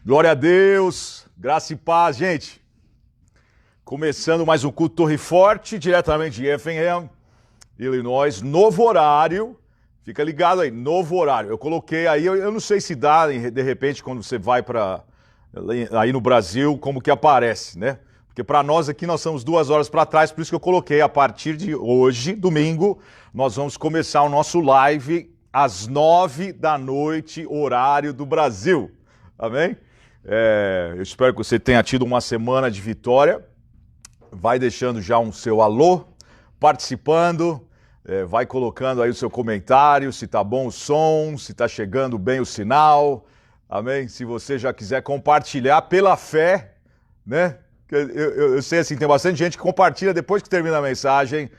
Glória a Deus, graça e paz, gente. Começando mais um culto Torre Forte, diretamente de Effingham, Illinois, novo horário. Fica ligado aí, novo horário. Eu coloquei aí, eu não sei se dá, de repente, quando você vai para aí no Brasil, como que aparece, né? Porque para nós aqui, nós estamos 2 horas para trás, por isso que eu coloquei, a partir de hoje, domingo, nós vamos começar o nosso live às 9 da noite, horário do Brasil. Amém? Eu espero que você tenha tido uma semana de vitória. Vai deixando já um seu alô, participando, vai colocando aí o seu comentário, se tá bom o som, se tá chegando bem o sinal, amém? Se você já quiser compartilhar pela fé, né? Eu sei assim, tem bastante gente que compartilha depois que termina a mensagem,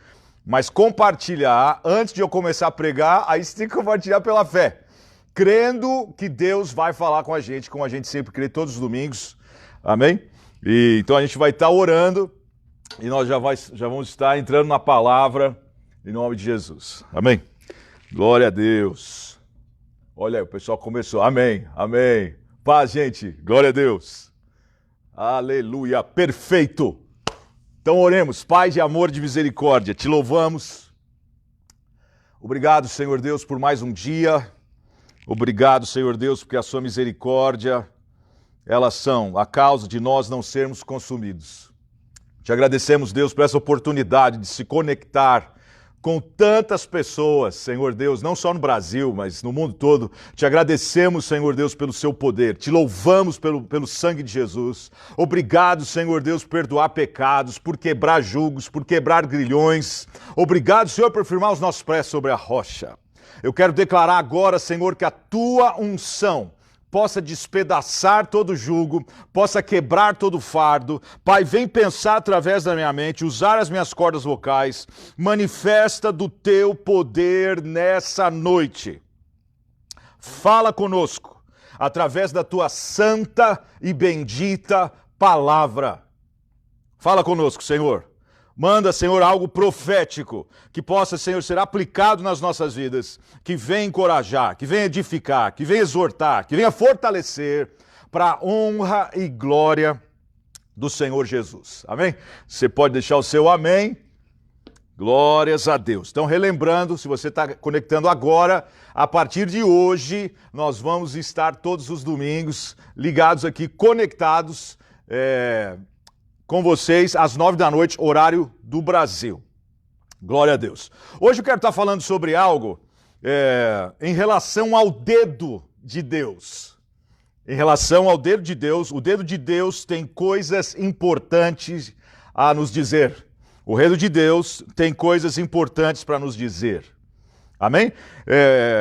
mas compartilhar, antes de eu começar a pregar, aí você tem que compartilhar pela fé, crendo que Deus vai falar com a gente, como a gente sempre crê todos os domingos, amém? E então a gente vai estar orando, e nós já vamos estar entrando na palavra em nome de Jesus. Amém? Glória a Deus. Olha aí, o pessoal começou. Amém, amém. Paz, gente. Glória a Deus. Aleluia. Perfeito. Então oremos. Pai de amor e de misericórdia, te louvamos. Obrigado, Senhor Deus, por mais um dia. Obrigado, Senhor Deus, porque a sua misericórdia, elas são a causa de nós não sermos consumidos. Te agradecemos, Deus, por essa oportunidade de se conectar com tantas pessoas, Senhor Deus, não só no Brasil, mas no mundo todo. Te agradecemos, Senhor Deus, pelo seu poder. Te louvamos pelo sangue de Jesus. Obrigado, Senhor Deus, por perdoar pecados, por quebrar julgos, por quebrar grilhões. Obrigado, Senhor, por firmar os nossos pés sobre a rocha. Eu quero declarar agora, Senhor, que a tua unção possa despedaçar todo jugo, possa quebrar todo fardo. Pai, vem pensar através da minha mente, usar as minhas cordas vocais, manifesta do teu poder nessa noite. Fala conosco, através da tua santa e bendita palavra. Fala conosco, Senhor. Manda, Senhor, algo profético que possa, Senhor, ser aplicado nas nossas vidas, que venha encorajar, que venha edificar, que venha exortar, que venha fortalecer para a honra e glória do Senhor Jesus. Amém? Você pode deixar o seu amém. Glórias a Deus. Então, relembrando, se você está conectando agora, a partir de hoje, nós vamos estar todos os domingos ligados aqui, conectados, com vocês às 9 da noite, horário do Brasil. Glória a Deus. Hoje eu quero estar falando sobre algo em relação ao dedo de Deus. Em relação ao dedo de Deus, o dedo de Deus tem coisas importantes a nos dizer. O dedo de Deus tem coisas importantes para nos dizer. Amém?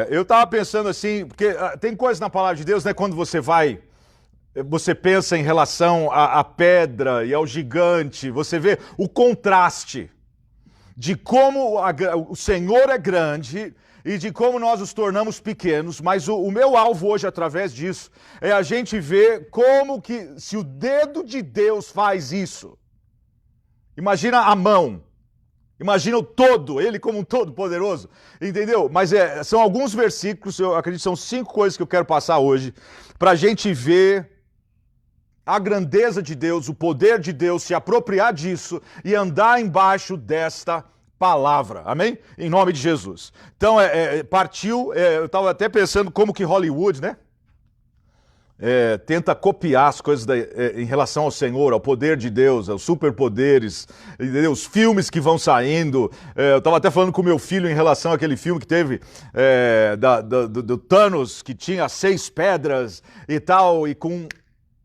Eu estava pensando assim, porque tem coisas na palavra de Deus, né? Quando você pensa em relação à pedra e ao gigante, você vê o contraste de como o Senhor é grande e de como nós nos tornamos pequenos, mas o meu alvo hoje, através disso, é a gente ver como que, se o dedo de Deus faz isso, imagina a mão, imagina o todo, ele como um todo poderoso, entendeu? Mas são alguns versículos, eu acredito que são 5 coisas que eu quero passar hoje, para a gente ver a grandeza de Deus, o poder de Deus, se apropriar disso e andar embaixo desta palavra, amém? Em nome de Jesus. Então, partiu, eu estava até pensando como que Hollywood, né? Tenta copiar as coisas em relação ao Senhor, ao poder de Deus, aos superpoderes, entendeu? Os filmes que vão saindo. Eu estava até falando com meu filho em relação àquele filme que teve do Thanos, que tinha 6 pedras e tal, e com...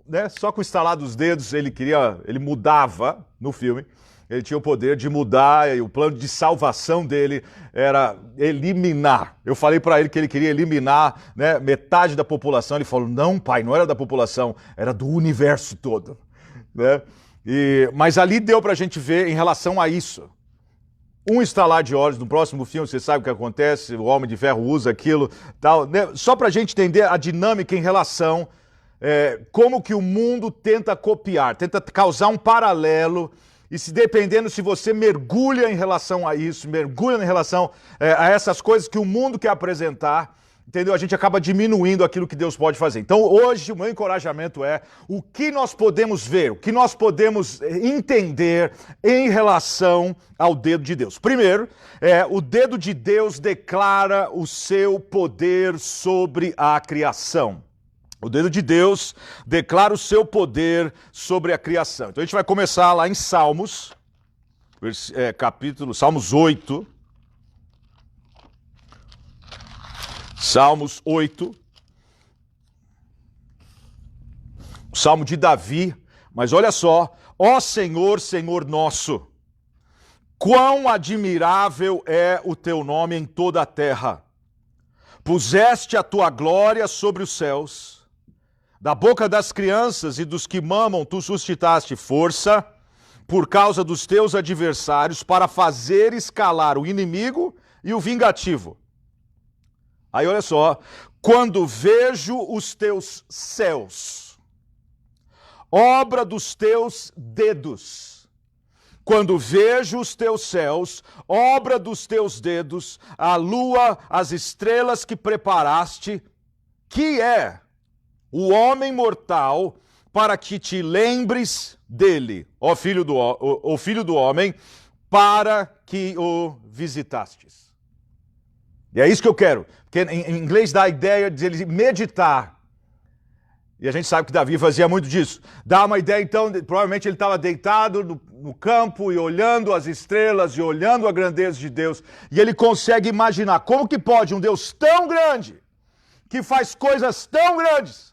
né? Só com o estalar dos dedos ele mudava no filme, ele tinha o poder de mudar, e o plano de salvação dele era eliminar. Eu falei para ele que ele queria eliminar, né, metade da população, ele falou, não pai, não era da população, era do universo todo, né? Mas ali deu pra gente ver em relação a isso. Um estalar de olhos, no próximo filme você sabe o que acontece, o Homem de Ferro usa aquilo, tal, né? Só pra gente entender a dinâmica em relação como que o mundo tenta copiar, tenta causar um paralelo, e se dependendo se você mergulha em relação a isso, mergulha em relação a essas coisas que o mundo quer apresentar, entendeu? A gente acaba diminuindo aquilo que Deus pode fazer. Então hoje o meu encorajamento é o que nós podemos ver, o que nós podemos entender em relação ao dedo de Deus. Primeiro, o dedo de Deus declara o seu poder sobre a criação. O dedo de Deus declara o seu poder sobre a criação. Então a gente vai começar lá em Salmos, Salmos 8. Salmos 8. O Salmo de Davi. Mas olha só. Ó Senhor, Senhor nosso, quão admirável é o teu nome em toda a terra. Puseste a tua glória sobre os céus. Da boca das crianças e dos que mamam, tu suscitaste força por causa dos teus adversários para fazer escalar o inimigo e o vingativo. Aí olha só, quando vejo os teus céus, obra dos teus dedos. Quando vejo os teus céus, obra dos teus dedos, a lua, as estrelas que preparaste, que é o homem mortal, para que te lembres dele, ó filho do homem, para que o visitastes. E é isso que eu quero, porque em inglês dá a ideia de ele meditar. E a gente sabe que Davi fazia muito disso. Dá uma ideia, então, provavelmente ele estava deitado no campo e olhando as estrelas e olhando a grandeza de Deus. E ele consegue imaginar como que pode um Deus tão grande, que faz coisas tão grandes,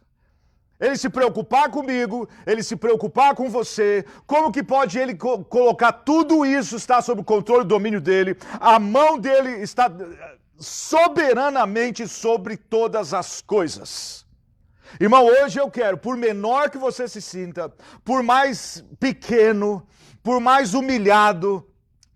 ele se preocupar comigo, ele se preocupar com você. Como que pode ele colocar tudo isso, está sob o controle e domínio dele? A mão dele está soberanamente sobre todas as coisas. Irmão, hoje eu quero, por menor que você se sinta, por mais pequeno, por mais humilhado,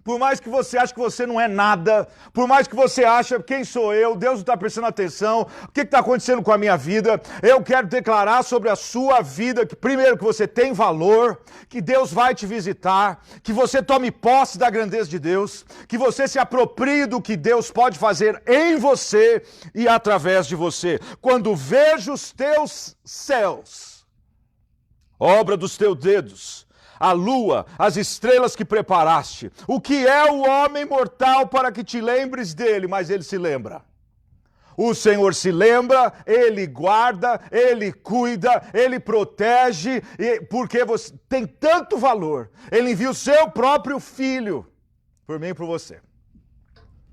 por mais que você ache que você não é nada, por mais que você ache quem sou eu, Deus não está prestando atenção, o que está acontecendo com a minha vida, eu quero declarar sobre a sua vida que primeiro que você tem valor, que Deus vai te visitar, que você tome posse da grandeza de Deus, que você se aproprie do que Deus pode fazer em você e através de você. Quando vejo os teus céus, obra dos teus dedos, a lua, as estrelas que preparaste. O que é o homem mortal para que te lembres dele? Mas ele se lembra. O Senhor se lembra, ele guarda, ele cuida, ele protege, porque você tem tanto valor. Ele envia o seu próprio filho por mim e por você.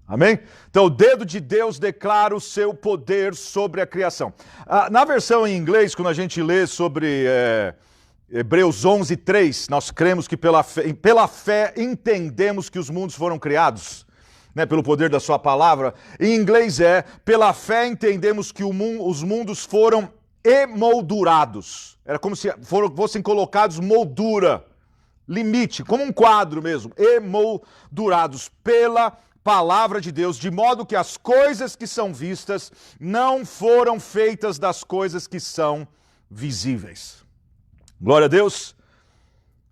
Amém? Então o dedo de Deus declara o seu poder sobre a criação. Na versão em inglês, quando a gente lê sobre Hebreus 11:3, nós cremos que pela fé entendemos que os mundos foram criados, né, pelo poder da sua palavra. Em inglês pela fé entendemos que os mundos foram emoldurados. Era como se fossem colocados moldura, limite, como um quadro mesmo, emoldurados pela palavra de Deus, de modo que as coisas que são vistas não foram feitas das coisas que são visíveis. Glória a Deus.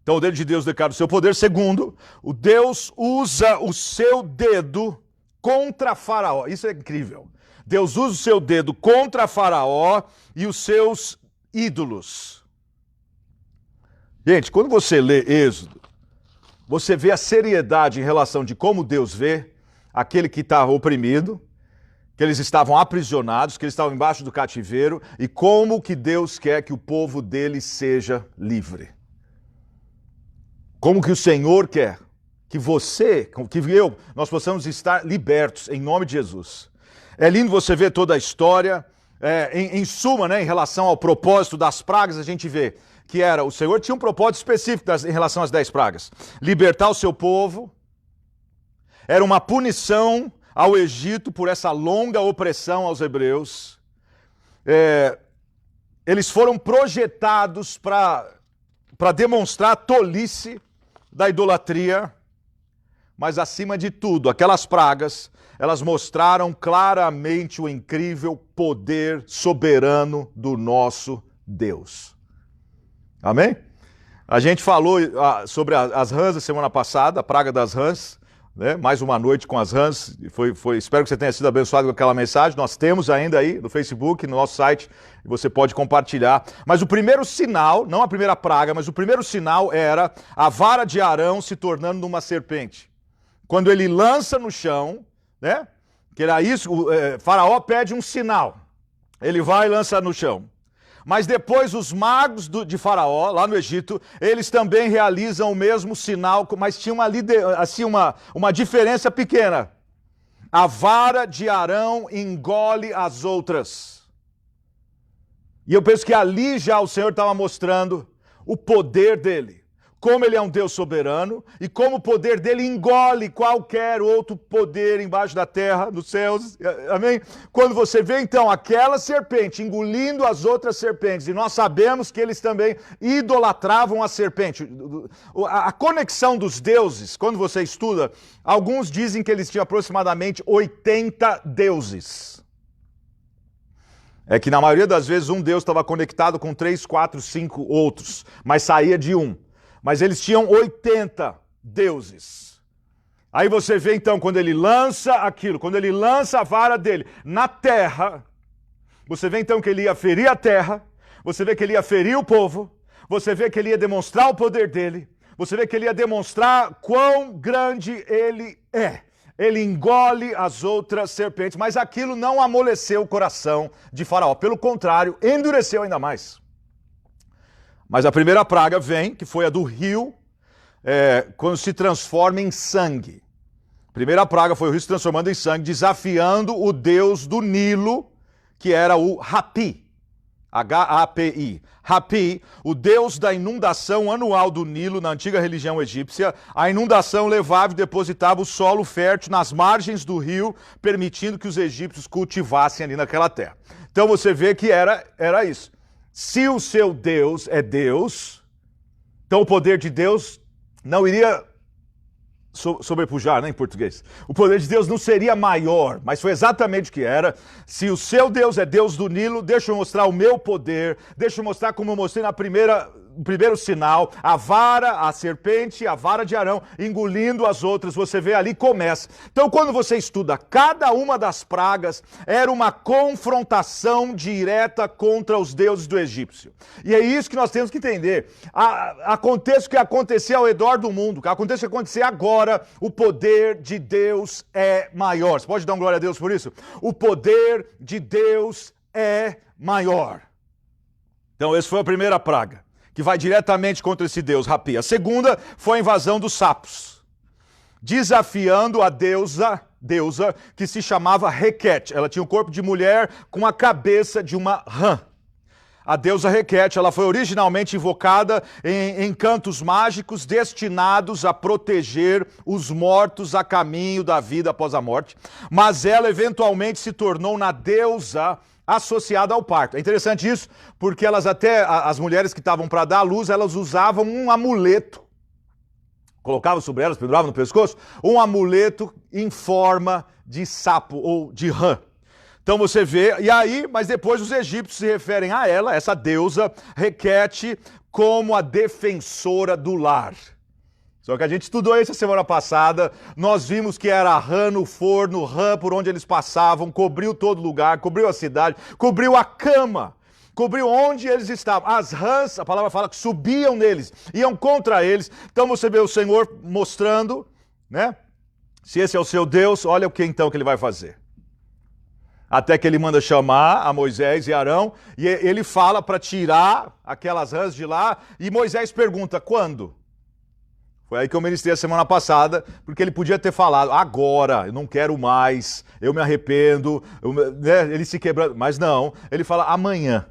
Então o dedo de Deus declara o seu poder. Segundo, o Deus usa o seu dedo contra Faraó. Isso é incrível. Deus usa o seu dedo contra Faraó e os seus ídolos. Gente, quando você lê Êxodo, você vê a seriedade em relação de como Deus vê aquele que está oprimido, que eles estavam aprisionados, que eles estavam embaixo do cativeiro, e como que Deus quer que o povo dele seja livre. Como que o Senhor quer que você, que eu, nós possamos estar libertos em nome de Jesus. É lindo você ver toda a história, em suma, né, em relação ao propósito das pragas, a gente vê que o Senhor tinha um propósito específico em relação às 10 pragas. Libertar o seu povo, era uma punição ao Egito por essa longa opressão aos hebreus. Eles foram projetados para demonstrar a tolice da idolatria, mas acima de tudo, aquelas pragas, elas mostraram claramente o incrível poder soberano do nosso Deus. Amém? A gente falou sobre as rãs a semana passada, a praga das rãs. né? Mais uma noite com as rãs. Espero que você tenha sido abençoado com aquela mensagem. Nós temos ainda aí no Facebook, no nosso site, e você pode compartilhar. Mas o primeiro sinal, não a primeira praga, mas o primeiro sinal era a vara de Arão se tornando uma serpente. Quando ele lança no chão, né? Que era isso, Faraó pede um sinal. Ele vai e lança no chão. Mas depois os magos de Faraó, lá no Egito, eles também realizam o mesmo sinal, mas tinha uma diferença pequena. A vara de Arão engole as outras. E eu penso que ali já o Senhor estava mostrando o poder dele. Como ele é um Deus soberano e como o poder dele engole qualquer outro poder embaixo da terra, nos céus, amém? Quando você vê então aquela serpente engolindo as outras serpentes, e nós sabemos que eles também idolatravam a serpente. A conexão dos deuses, quando você estuda, alguns dizem que eles tinham aproximadamente 80 deuses. É que na maioria das vezes um deus estava conectado com 3, 4, 5 outros, mas saía de um. Mas eles tinham 80 deuses. Aí você vê então, quando ele lança aquilo, quando ele lança a vara dele na terra, você vê então que ele ia ferir a terra, você vê que ele ia ferir o povo, você vê que ele ia demonstrar o poder dele, você vê que ele ia demonstrar quão grande ele é. Ele engole as outras serpentes, mas aquilo não amoleceu o coração de Faraó. Pelo contrário, endureceu ainda mais. Mas a primeira praga vem, que foi a do rio, quando se transforma em sangue. A primeira praga foi o rio se transformando em sangue, desafiando o deus do Nilo, que era o Hapi. H-A-P-I. Hapi, o deus da inundação anual do Nilo na antiga religião egípcia. A inundação levava e depositava o solo fértil nas margens do rio, permitindo que os egípcios cultivassem ali naquela terra. Então você vê que era isso. Se o seu Deus é Deus, então o poder de Deus não iria sobrepujar, né, em português. O poder de Deus não seria maior, mas foi exatamente o que era. Se o seu Deus é Deus do Nilo, deixa eu mostrar o meu poder, deixa eu mostrar como eu mostrei no primeiro sinal, a serpente, a vara de Arão, engolindo as outras, você vê ali, começa. Então, quando você estuda, cada uma das pragas era uma confrontação direta contra os deuses do egípcio. E é isso que nós temos que entender. Aconteça o que acontecer ao redor do mundo, que aconteça o que acontecer agora, o poder de Deus é maior. Você pode dar um glória a Deus por isso? O poder de Deus é maior. Então, essa foi a primeira praga, que vai diretamente contra esse deus, Hapi. A segunda foi a invasão dos sapos, desafiando a deusa que se chamava Requete. Ela tinha o corpo de mulher com a cabeça de uma rã. A deusa Requete, ela foi originalmente invocada em cantos mágicos destinados a proteger os mortos a caminho da vida após a morte, mas ela eventualmente se tornou na deusa associada ao parto. É interessante isso, porque as mulheres que estavam para dar à luz, elas usavam um amuleto. Colocavam sobre elas, penduravam no pescoço, um amuleto em forma de sapo ou de rã. Então você vê, mas depois os egípcios se referem a ela, essa deusa Requete, como a defensora do lar. Só que a gente estudou isso a semana passada, nós vimos que era rã no forno, rã por onde eles passavam, cobriu todo lugar, cobriu a cidade, cobriu a cama, cobriu onde eles estavam. As rãs, a palavra fala que subiam neles, iam contra eles. Então você vê o Senhor mostrando, né? Se esse é o seu Deus, olha o que então que ele vai fazer. Até que ele manda chamar a Moisés e Arão, e ele fala para tirar aquelas rãs de lá, e Moisés pergunta, quando? Foi aí que eu ministrei a semana passada, porque ele podia ter falado, agora, eu não quero mais, eu me arrependo, né, ele se quebrando, mas não, ele fala amanhã.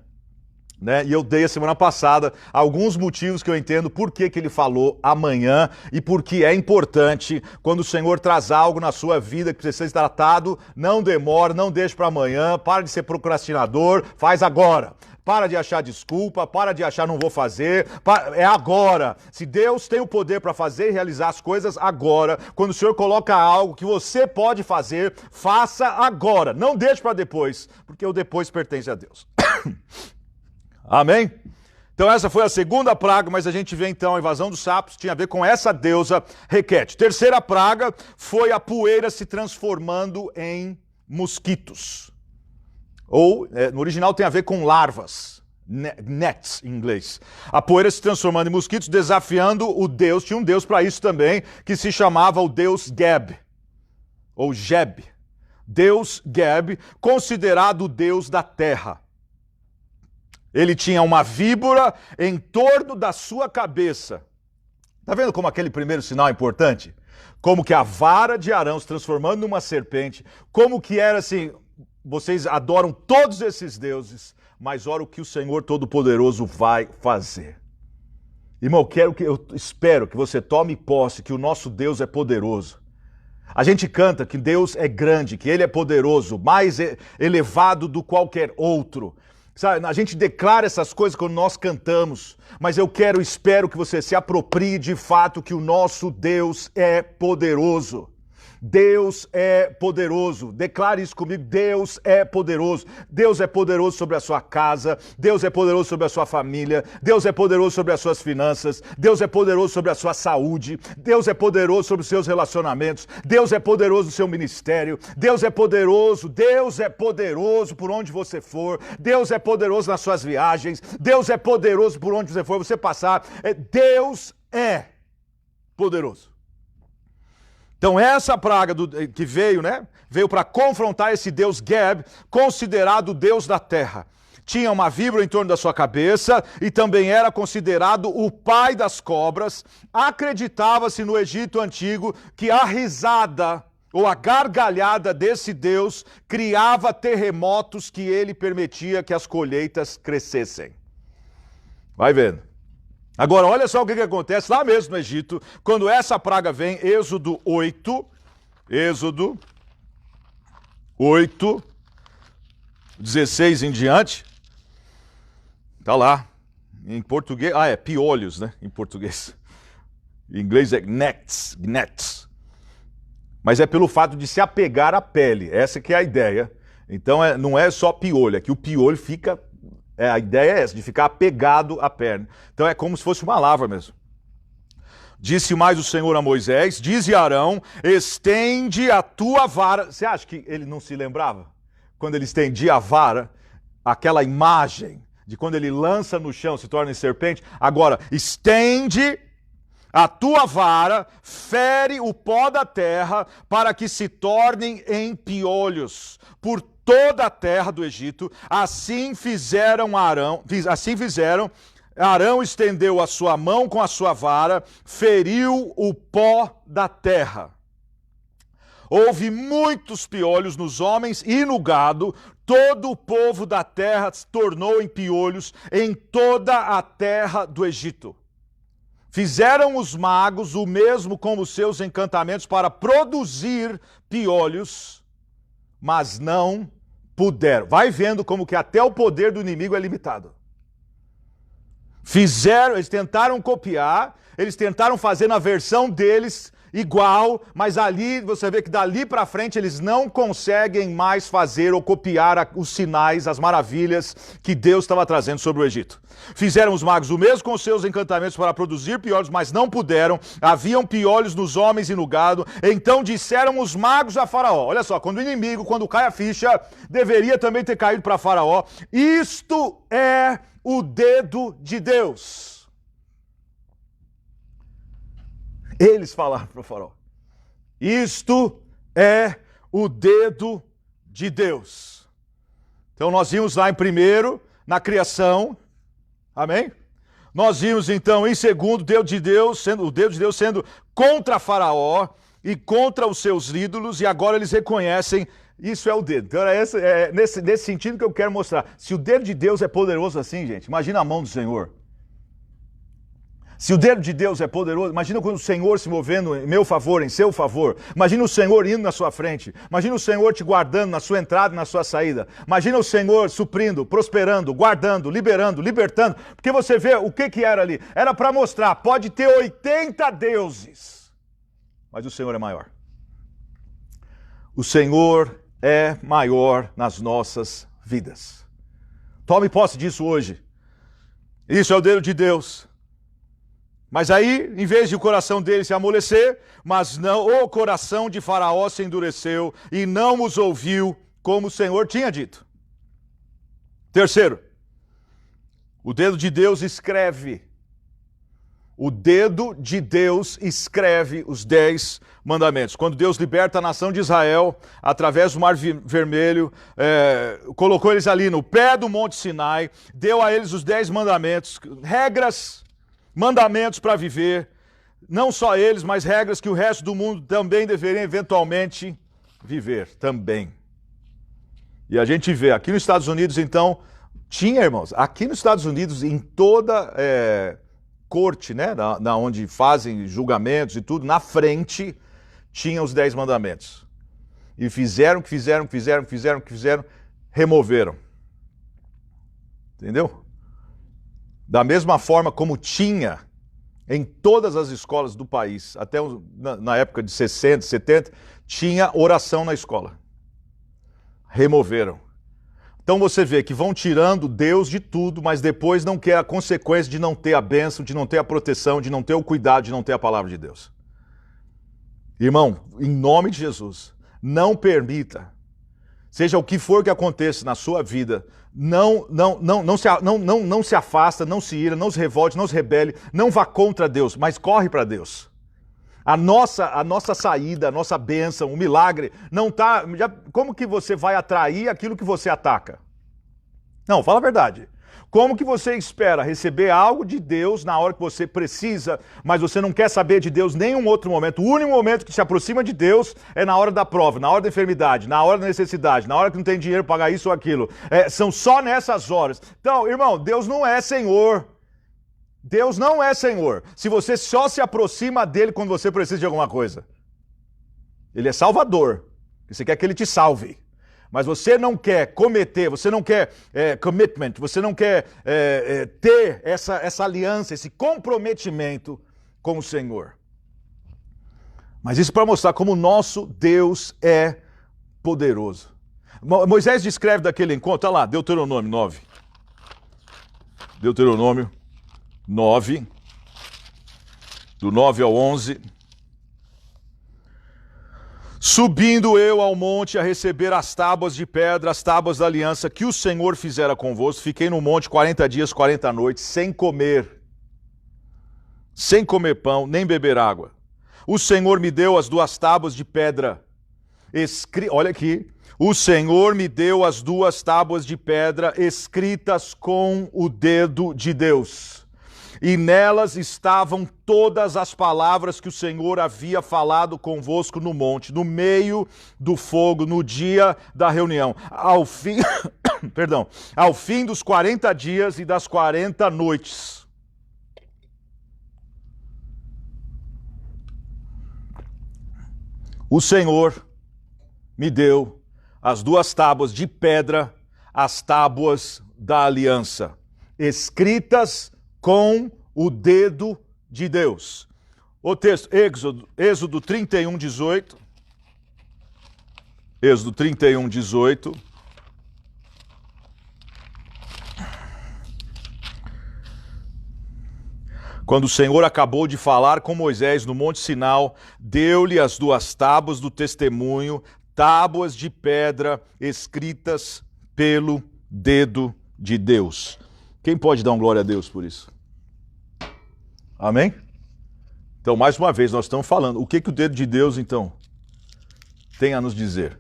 Né? E eu dei a semana passada alguns motivos que eu entendo por que ele falou amanhã e por que é importante quando o Senhor traz algo na sua vida que precisa ser tratado, não demora, não deixe para amanhã, para de ser procrastinador, faz agora. Para de achar desculpa, para de achar não vou fazer, é agora. Se Deus tem o poder para fazer e realizar as coisas agora, quando o Senhor coloca algo que você pode fazer, faça agora. Não deixe para depois, porque o depois pertence a Deus. Amém? Então essa foi a segunda praga, mas a gente vê então a invasão dos sapos, tinha a ver com essa deusa Requete. Terceira praga foi a poeira se transformando em mosquitos. Ou, no original tem a ver com larvas, nets em inglês. A poeira se transformando em mosquitos, desafiando o deus, tinha um deus para isso também, que se chamava o deus Geb, ou Geb. Deus Geb, considerado o deus da terra. Ele tinha uma víbora em torno da sua cabeça. Tá vendo como aquele primeiro sinal é importante? Como que a vara de Arão se transformando numa serpente, como que era assim, vocês adoram todos esses deuses, mas olha o que o Senhor Todo-Poderoso vai fazer. Irmão, eu espero que você tome posse que o nosso Deus é poderoso. A gente canta que Deus é grande, que Ele é poderoso, mais elevado do qualquer outro. Sabe, a gente declara essas coisas quando nós cantamos, mas eu espero que você se aproprie de fato que o nosso Deus é poderoso. Deus é poderoso. Declare isso comigo. Deus é poderoso. Deus é poderoso sobre a sua casa. Deus é poderoso sobre a sua família. Deus é poderoso sobre as suas finanças. Deus é poderoso sobre a sua saúde. Deus é poderoso sobre os seus relacionamentos. Deus é poderoso no seu ministério. Deus é poderoso. Deus é poderoso por onde você for. Deus é poderoso nas suas viagens. Deus é poderoso por onde você for, você passar. Deus é poderoso. Então essa praga que veio, veio para confrontar esse deus Geb, considerado o deus da terra. Tinha uma víbora em torno da sua cabeça e também era considerado o pai das cobras. Acreditava-se no Egito antigo que a risada ou a gargalhada desse deus criava terremotos que ele permitia que as colheitas crescessem. Vai vendo. Agora, olha só o que acontece lá mesmo no Egito, quando essa praga vem, Êxodo 8, 16 em diante, tá lá, em português, piolhos, em português, em inglês é gnats, mas é pelo fato de se apegar à pele, essa que é a ideia, então não é só piolho, é que o piolho fica... a ideia é essa, de ficar apegado à perna. Então é como se fosse uma lavra mesmo. Disse mais o Senhor a Moisés, dize a Arão, estende a tua vara. Você acha que ele não se lembrava? Quando ele estendia a vara, aquela imagem de quando ele lança no chão, se torna em serpente. Agora, estende a tua vara, fere o pó da terra, para que se tornem em piolhos. Por toda a terra do Egito, assim fizeram, Arão estendeu a sua mão com a sua vara, feriu o pó da terra. Houve muitos piolhos nos homens e no gado, todo o povo da terra se tornou em piolhos em toda a terra do Egito. Fizeram os magos o mesmo com os seus encantamentos para produzir piolhos, mas não puderam. Vai vendo como que até o poder do inimigo é limitado. Eles tentaram copiar, eles tentaram fazer na versão deles igual, mas ali você vê que dali para frente eles não conseguem mais fazer ou copiar os sinais, as maravilhas que Deus estava trazendo sobre o Egito. Fizeram os magos o mesmo com os seus encantamentos para produzir piolhos, mas não puderam. Haviam piolhos nos homens e no gado. Então disseram os magos a Faraó. Olha só, quando cai a ficha, deveria também ter caído para Faraó. Isto é o dedo de Deus. Eles falaram para o Faraó. Isto é o dedo de Deus. Então nós vimos lá em primeiro, na criação. Amém? Nós vimos então em segundo, o dedo de Deus sendo contra Faraó e contra os seus ídolos, e agora eles reconhecem, isso é o dedo. Então é nesse sentido que eu quero mostrar. Se o dedo de Deus é poderoso assim, gente, imagina a mão do Senhor. Se o dedo de Deus é poderoso, imagina quando o Senhor se movendo em meu favor, em seu favor. Imagina o Senhor indo na sua frente. Imagina o Senhor te guardando na sua entrada e na sua saída. Imagina o Senhor suprindo, prosperando, guardando, liberando, libertando. Porque você vê o que era ali. Era para mostrar, pode ter 80 deuses, mas o Senhor é maior. O Senhor é maior nas nossas vidas. Tome posse disso hoje. Isso é o dedo de Deus. Mas aí, em vez de o coração dele se amolecer, mas não, o coração de Faraó se endureceu e não os ouviu, como o Senhor tinha dito. Terceiro, o dedo de Deus escreve. O dedo de Deus escreve os 10 mandamentos. Quando Deus liberta a nação de Israel, através do Mar Vermelho, colocou eles ali no pé do Monte Sinai, deu a eles os 10 mandamentos, regras, mandamentos para viver. Não só eles, mas regras que o resto do mundo também deveria eventualmente viver também. E a gente vê, aqui nos Estados Unidos, então, tinha, irmãos, aqui nos Estados Unidos, em toda corte, né, na onde fazem julgamentos e tudo, na frente tinha os 10 mandamentos. E fizeram, removeram. Entendeu? Da mesma forma como tinha em todas as escolas do país, até na época de 60, 70, tinha oração na escola. Removeram. Então você vê que vão tirando Deus de tudo, mas depois não quer a consequência de não ter a bênção, de não ter a proteção, de não ter o cuidado, de não ter a palavra de Deus. Irmão, em nome de Jesus, não permita, seja o que for que aconteça na sua vida, não se afasta, não se ira, não se revolte, não se rebele, não vá contra Deus, mas corre para Deus. A nossa saída, a nossa bênção, o milagre, não está... Como que você vai atrair aquilo que você ataca? Não, fala a verdade. Como que você espera receber algo de Deus na hora que você precisa, mas você não quer saber de Deus em nenhum outro momento? O único momento que se aproxima de Deus é na hora da prova, na hora da enfermidade, na hora da necessidade, na hora que não tem dinheiro para pagar isso ou aquilo. São só nessas horas. Então, irmão, Deus não é Senhor. Deus não é Senhor. Se você só se aproxima dele quando você precisa de alguma coisa. Ele é Salvador. Você quer que ele te salve. Mas você não quer cometer, você não quer commitment, você não quer ter essa aliança, esse comprometimento com o Senhor. Mas isso para mostrar como o nosso Deus é poderoso. Moisés descreve daquele encontro, olha lá, Deuteronômio 9. Deuteronômio 9, do 9 ao 11. Subindo eu ao monte a receber as tábuas de pedra, as tábuas da aliança que o Senhor fizera convosco, fiquei no monte 40 dias, 40 noites, sem comer pão, nem beber água. O Senhor me deu as 2 tábuas de pedra, olha aqui, o Senhor me deu as 2 tábuas de pedra escritas com o dedo de Deus. E nelas estavam todas as palavras que o Senhor havia falado convosco no monte, no meio do fogo, no dia da reunião. Ao fim, ao fim dos 40 dias e das 40 noites. O Senhor me deu as 2 tábuas de pedra, as tábuas da aliança, escritas com o dedo de Deus. O texto, Êxodo 31, 18. Êxodo 31, 18. Quando o Senhor acabou de falar com Moisés no Monte Sinai, deu-lhe as 2 tábuas do testemunho, tábuas de pedra escritas pelo dedo de Deus. Quem pode dar um glória a Deus por isso? Amém? Então, mais uma vez, nós estamos falando. O que o dedo de Deus, então, tem a nos dizer?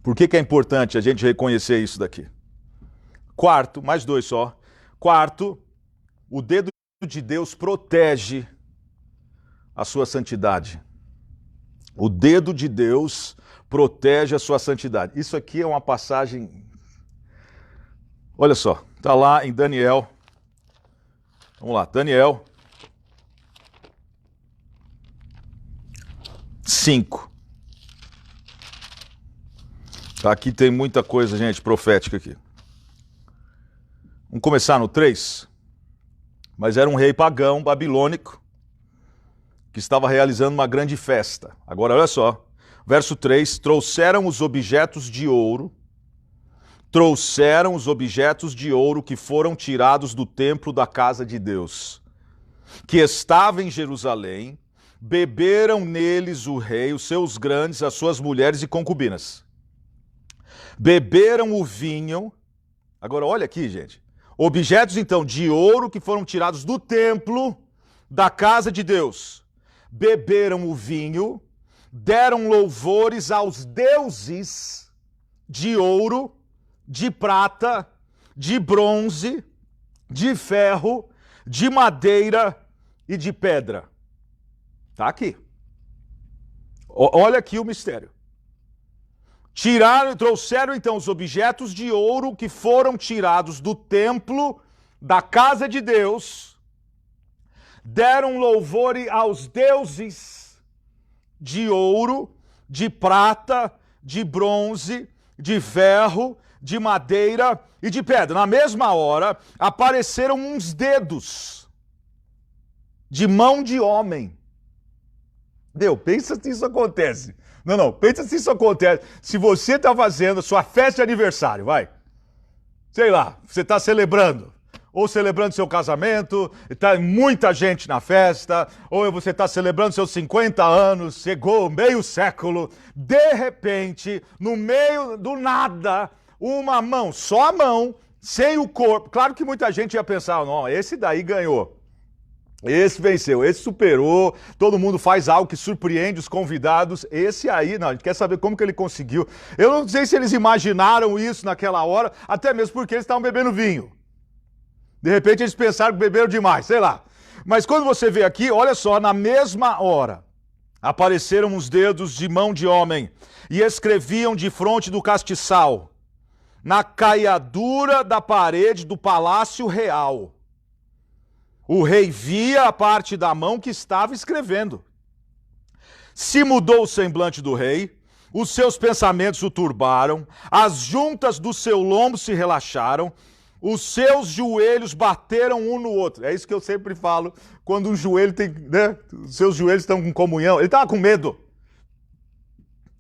Por que é importante a gente reconhecer isso daqui? Quarto, mais 2 só. Quarto, o dedo de Deus protege a sua santidade. O dedo de Deus protege a sua santidade. Isso aqui é uma passagem... Olha só, está lá em Daniel. Vamos lá, Daniel 5. Aqui tem muita coisa, gente, profética aqui. Vamos começar no 3. Mas era um rei pagão, babilônico, que estava realizando uma grande festa. Agora, olha só, verso 3. Trouxeram os objetos de ouro trouxeram os objetos de ouro que foram tirados do templo da casa de Deus, que estava em Jerusalém, beberam neles o rei, os seus grandes, as suas mulheres e concubinas. Beberam o vinho. Agora olha aqui, gente. Objetos então de ouro que foram tirados do templo da casa de Deus. Beberam o vinho, deram louvores aos deuses de ouro, de prata, de bronze, de ferro, de madeira e de pedra. Tá aqui. Olha aqui o mistério. Tiraram e trouxeram então os objetos de ouro que foram tirados do templo da casa de Deus, deram louvor aos deuses de ouro, de prata, de bronze, de ferro, de madeira e de pedra. Na mesma hora, apareceram uns dedos de mão de homem. Pensa se isso acontece. Pensa se isso acontece. Se você está fazendo a sua festa de aniversário, sei lá, você está celebrando, ou celebrando seu casamento, está muita gente na festa, ou você está celebrando seus 50 anos, chegou meio século, de repente, no meio do nada, uma mão, só a mão, sem o corpo. Claro que muita gente ia pensar, não, esse daí ganhou. Esse venceu, esse superou, todo mundo faz algo que surpreende os convidados. Esse aí, não, a gente quer saber como que ele conseguiu. Eu não sei se eles imaginaram isso naquela hora, até mesmo porque eles estavam bebendo vinho. De repente eles pensaram que beberam demais, sei lá. Mas quando você vê aqui, olha só, na mesma hora, apareceram os dedos de mão de homem e escreviam de fronte do castiçal, na caiadura da parede do palácio real. O rei via a parte da mão que estava escrevendo. Se mudou o semblante do rei, os seus pensamentos o turbaram, as juntas do seu lombo se relaxaram, os seus joelhos bateram um no outro. É isso que eu sempre falo, quando o joelho tem, né? Os seus joelhos estão com comunhão. Ele estava com medo.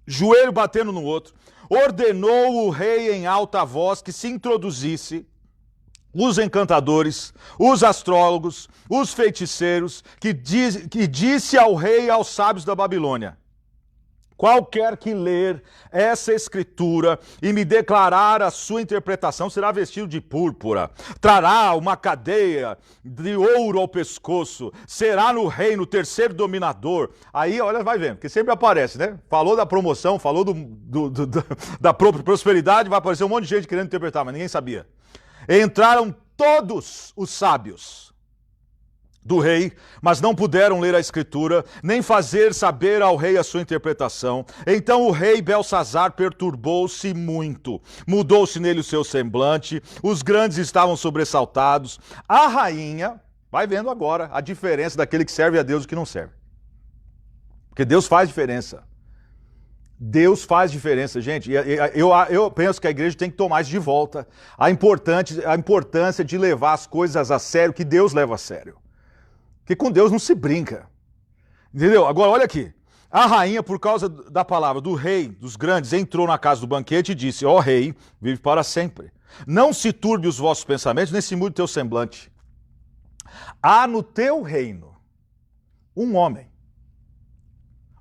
Joelho batendo no outro. Ordenou o rei em alta voz que se introduzisse os encantadores, os astrólogos, os feiticeiros, que disse ao rei e aos sábios da Babilônia: qualquer que ler essa escritura e me declarar a sua interpretação será vestido de púrpura, trará uma cadeia de ouro ao pescoço, será no reino terceiro dominador. Aí, olha, vai vendo, porque sempre aparece, né? Falou da promoção, falou da prosperidade, vai aparecer um monte de gente querendo interpretar, mas ninguém sabia. Entraram todos os sábios do rei, mas não puderam ler a escritura, nem fazer saber ao rei a sua interpretação. Então o rei Belsazar perturbou-se muito, mudou-se nele o seu semblante, os grandes estavam sobressaltados. A rainha, vai vendo agora a diferença daquele que serve a Deus e que não serve. Porque Deus faz diferença. Deus faz diferença, gente. Eu penso que a igreja tem que tomar isso de volta. A importância de levar as coisas a sério, que Deus leva a sério. Porque com Deus não se brinca. Entendeu? Agora, olha aqui. A rainha, por causa da palavra do rei, dos grandes, entrou na casa do banquete e disse: ó rei, vive para sempre. Não se turbe os vossos pensamentos, nem se mude o teu semblante. Há no teu reino um homem,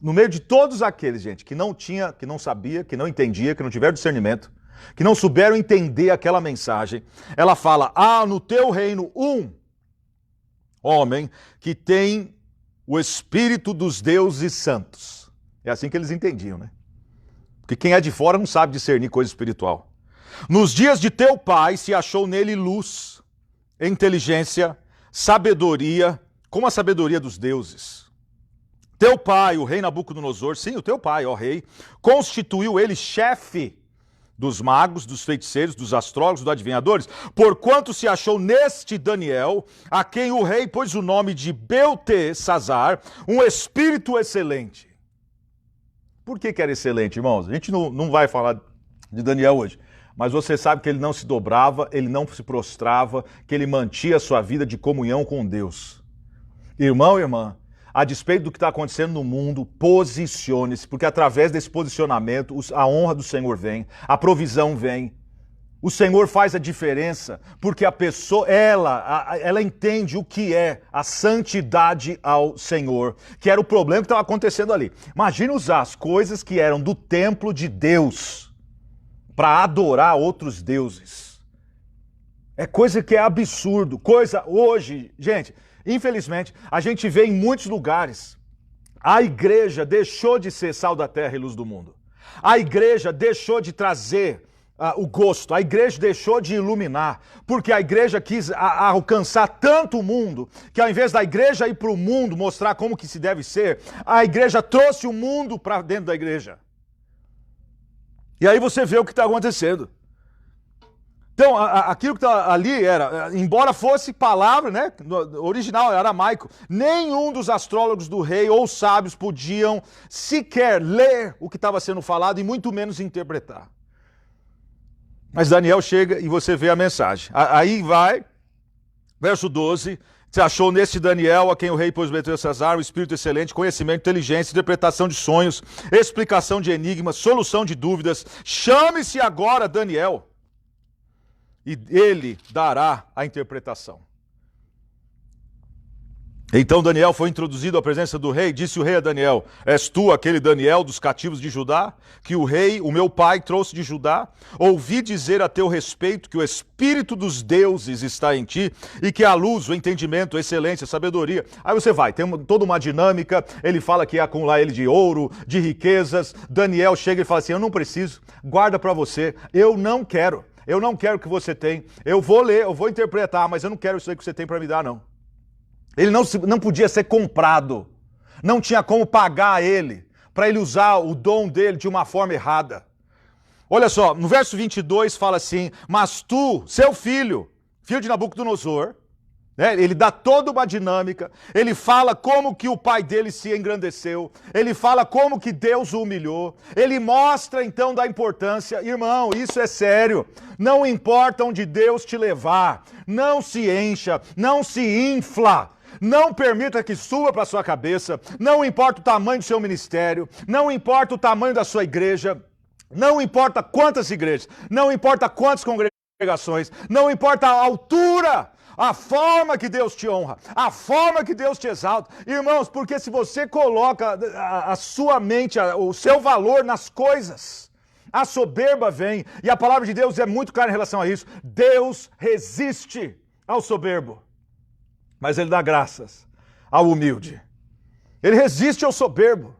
no meio de todos aqueles, gente, que não tinha, que não sabia, que não entendia, que não tiveram discernimento, que não souberam entender aquela mensagem, ela fala: há no teu reino um homem que tem o espírito dos deuses santos. É assim que eles entendiam, né? Porque quem é de fora não sabe discernir coisa espiritual. Nos dias de teu pai se achou nele luz, inteligência, sabedoria, como a sabedoria dos deuses. Teu pai, o rei Nabucodonosor, sim, o teu pai, ó rei, constituiu ele chefe dos magos, dos feiticeiros, dos astrólogos, dos adivinhadores, porquanto se achou neste Daniel, a quem o rei pôs o nome de Beltesazar, um espírito excelente. Por que era excelente, irmãos? A gente não vai falar de Daniel hoje, mas você sabe que ele não se dobrava, ele não se prostrava, que ele mantinha a sua vida de comunhão com Deus. Irmão e irmã, a despeito do que está acontecendo no mundo, posicione-se, porque através desse posicionamento a honra do Senhor vem, a provisão vem. O Senhor faz a diferença porque a pessoa, ela entende o que é a santidade ao Senhor, que era o problema que estava acontecendo ali. Imagina usar as coisas que eram do templo de Deus para adorar outros deuses. É coisa que é absurdo. Coisa hoje, gente, infelizmente, a gente vê em muitos lugares. A igreja deixou de ser sal da terra e luz do mundo. A igreja deixou de trazer o gosto, a igreja deixou de iluminar, porque a igreja quis alcançar tanto o mundo, que ao invés da igreja ir para o mundo mostrar como que se deve ser, a igreja trouxe o mundo para dentro da igreja. E aí você vê o que está acontecendo. Então, aquilo que está ali era, embora fosse palavra, né, original, aramaico, nenhum dos astrólogos do rei ou sábios podiam sequer ler o que estava sendo falado e muito menos interpretar. Mas Daniel chega e você vê a mensagem. Aí vai, verso 12, se achou neste Daniel, a quem o rei pôs Beltesazar, um espírito excelente, conhecimento, inteligência, interpretação de sonhos, explicação de enigmas, solução de dúvidas. Chame-se agora Daniel, e ele dará a interpretação. Então Daniel foi introduzido à presença do rei, disse o rei a Daniel, és tu aquele Daniel dos cativos de Judá, que o rei, o meu pai, trouxe de Judá? Ouvi dizer a teu respeito que o espírito dos deuses está em ti e que a luz, o entendimento, a excelência, a sabedoria. Aí você vai, tem toda uma dinâmica, ele fala que ia acumular ele de ouro, de riquezas. Daniel chega e fala assim, eu não preciso, guarda para você, eu não quero que você tenha, eu vou ler, eu vou interpretar, mas eu não quero isso aí que você tem para me dar não. Ele não podia ser comprado. Não tinha como pagar ele para ele usar o dom dele de uma forma errada. Olha só, no verso 22 fala assim, mas tu, seu filho de Nabucodonosor, né, ele dá toda uma dinâmica, ele fala como que o pai dele se engrandeceu, ele fala como que Deus o humilhou, ele mostra então da importância, irmão, isso é sério, não importa onde Deus te levar, não se encha, não se infla, não permita que suba para sua cabeça, não importa o tamanho do seu ministério, não importa o tamanho da sua igreja, não importa quantas igrejas, não importa quantas congregações, não importa a altura, a forma que Deus te honra, a forma que Deus te exalta. Irmãos, porque se você coloca a sua mente, o seu valor nas coisas, a soberba vem, e a palavra de Deus é muito clara em relação a isso. Deus resiste ao soberbo, mas ele dá graças ao humilde. Ele resiste ao soberbo.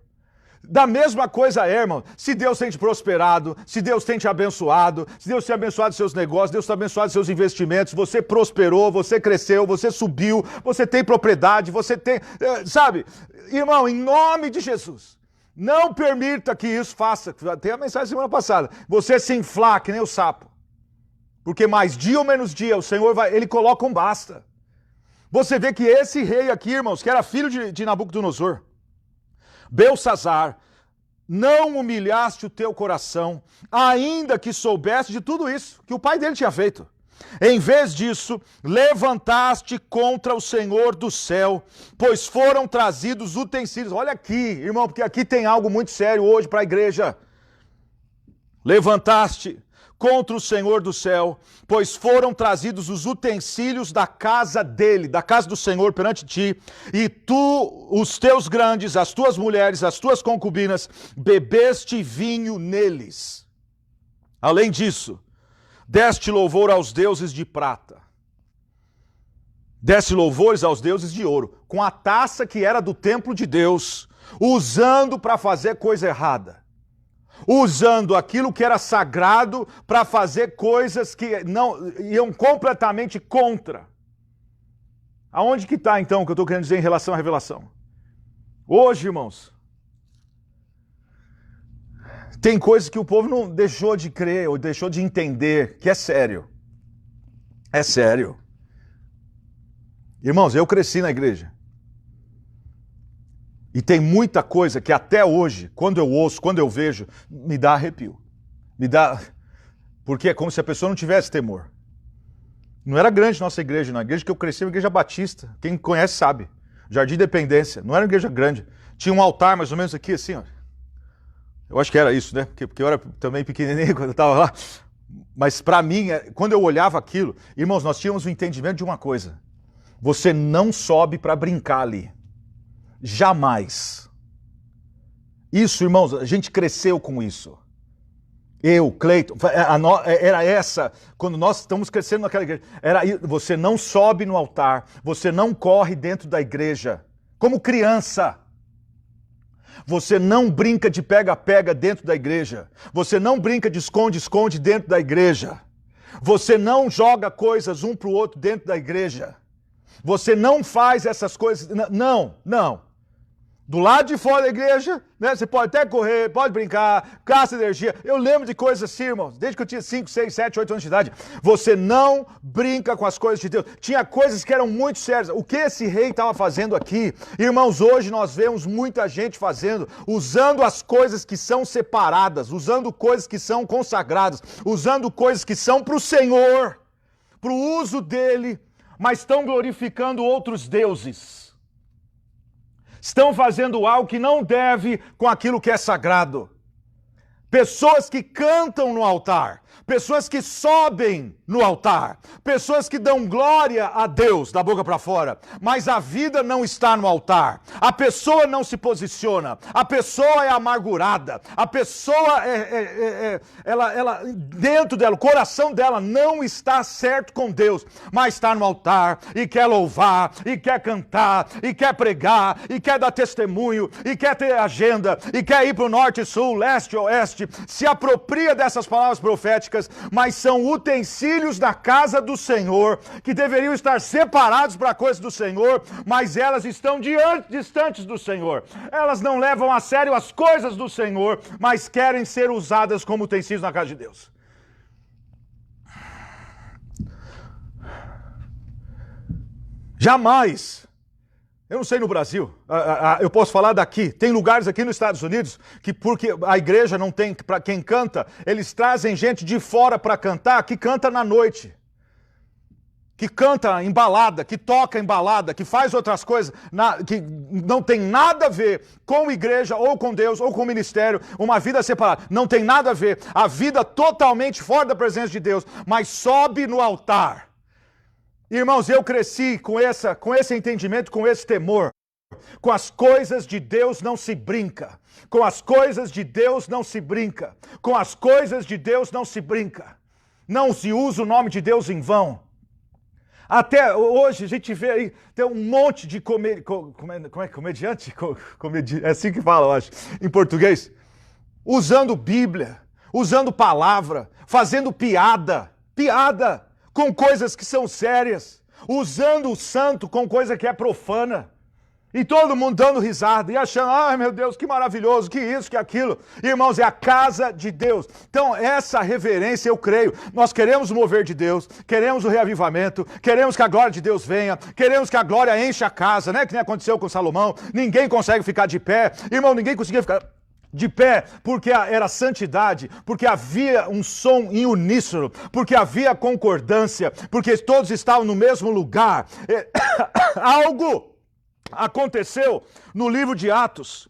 Da mesma coisa é, irmão, se Deus tem te prosperado, se Deus tem te abençoado, se Deus tem abençoado seus negócios, Deus tem abençoado seus investimentos, você prosperou, você cresceu, você subiu, você tem propriedade, você tem, sabe? Irmão, em nome de Jesus, não permita que isso faça, tem a mensagem semana passada, você se inflar que nem o sapo, porque mais dia ou menos dia o Senhor ele coloca um basta. Você vê que esse rei aqui, irmãos, que era filho de Nabucodonosor, Beltesazar, não humilhaste o teu coração, ainda que soubesse de tudo isso que o pai dele tinha feito. Em vez disso, levantaste contra o Senhor do céu, pois foram trazidos utensílios. Olha aqui, irmão, porque aqui tem algo muito sério hoje para a igreja. Levantaste contra o Senhor do céu, pois foram trazidos os utensílios da casa dele, da casa do Senhor perante ti, e tu, os teus grandes, as tuas mulheres, as tuas concubinas, bebeste vinho neles. Além disso, deste louvor aos deuses de prata, deste louvores aos deuses de ouro, com a taça que era do templo de Deus, usando para fazer coisa errada. Usando aquilo que era sagrado para fazer coisas que não iam completamente contra. Aonde que está então o que eu estou querendo dizer em relação à revelação? Hoje, irmãos, tem coisas que o povo não deixou de crer ou deixou de entender, que é sério. É sério. Irmãos, eu cresci na igreja. E tem muita coisa que até hoje, quando eu ouço, quando eu vejo, me dá arrepio. Me dá... Porque é como se a pessoa não tivesse temor. Não era grande nossa igreja, não. A igreja que eu cresci era uma igreja batista. Quem conhece sabe. Jardim Independência. Não era uma igreja grande. Tinha um altar mais ou menos aqui assim, ó. Eu acho que era isso, né? Porque eu era também pequenininho quando eu estava lá. Mas para mim, quando eu olhava aquilo, irmãos, nós tínhamos o entendimento de uma coisa. Você não sobe para brincar ali. Jamais. Isso, irmãos, a gente cresceu com isso. Eu, Cleiton, era essa, quando nós estamos crescendo naquela igreja, você não sobe no altar, você não corre dentro da igreja, como criança. Você não brinca de pega-pega dentro da igreja. Você não brinca de esconde-esconde dentro da igreja. Você não joga coisas um para o outro dentro da igreja. Você não faz essas coisas. Não, não. Do lado de fora da igreja, né, você pode até correr, pode brincar, gasta energia. Eu lembro de coisas assim, irmãos, desde que eu tinha 5, 6, 7, 8 anos de idade. Você não brinca com as coisas de Deus. Tinha coisas que eram muito sérias. O que esse rei estava fazendo aqui? Irmãos, hoje nós vemos muita gente fazendo, usando as coisas que são separadas, usando coisas que são consagradas, usando coisas que são para o Senhor, para o uso dele, mas estão glorificando outros deuses. Estão fazendo algo que não deve com aquilo que é sagrado. Pessoas que cantam no altar, pessoas que sobem no altar, pessoas que dão glória a Deus da boca para fora, mas a vida não está no altar. A pessoa não se posiciona, a pessoa é amargurada, a pessoa ela dentro dela, o coração dela não está certo com Deus, mas está no altar e quer louvar, e quer cantar, e quer pregar, e quer dar testemunho, e quer ter agenda, e quer ir para o norte, sul, leste, oeste, se apropria dessas palavras proféticas, mas são utensílios da casa do Senhor, que deveriam estar separados para a coisa do Senhor, mas elas estão distantes do Senhor. Elas não levam a sério as coisas do Senhor, mas querem ser usadas como utensílios na casa de Deus. Jamais. Eu não sei no Brasil, eu posso falar daqui, tem lugares aqui nos Estados Unidos que porque a igreja não tem, para quem canta, eles trazem gente de fora para cantar, que canta na noite, que canta em balada, que toca em balada, que faz outras coisas, que não tem nada a ver com igreja, ou com Deus, ou com ministério, uma vida separada, não tem nada a ver, a vida totalmente fora da presença de Deus, mas sobe no altar. Irmãos, eu cresci com esse entendimento, com esse temor. Com as coisas de Deus não se brinca. Com as coisas de Deus não se brinca. Com as coisas de Deus não se brinca. Não se usa o nome de Deus em vão. Até hoje a gente vê aí, tem um monte de comediante? É assim que fala, eu acho, em português. Usando Bíblia, usando palavra, fazendo piada. Com coisas que são sérias, usando o santo com coisa que é profana, e todo mundo dando risada, e achando, ai meu Deus, que maravilhoso, que isso, que aquilo. Irmãos, é a casa de Deus. Então essa reverência eu creio, nós queremos o mover de Deus, queremos o reavivamento, queremos que a glória de Deus venha, queremos que a glória encha a casa, né? Que nem aconteceu com Salomão, ninguém consegue ficar de pé, irmão, ninguém conseguia ficar de pé, porque era santidade, porque havia um som em uníssono, porque havia concordância, porque todos estavam no mesmo lugar. Algo aconteceu no livro de Atos.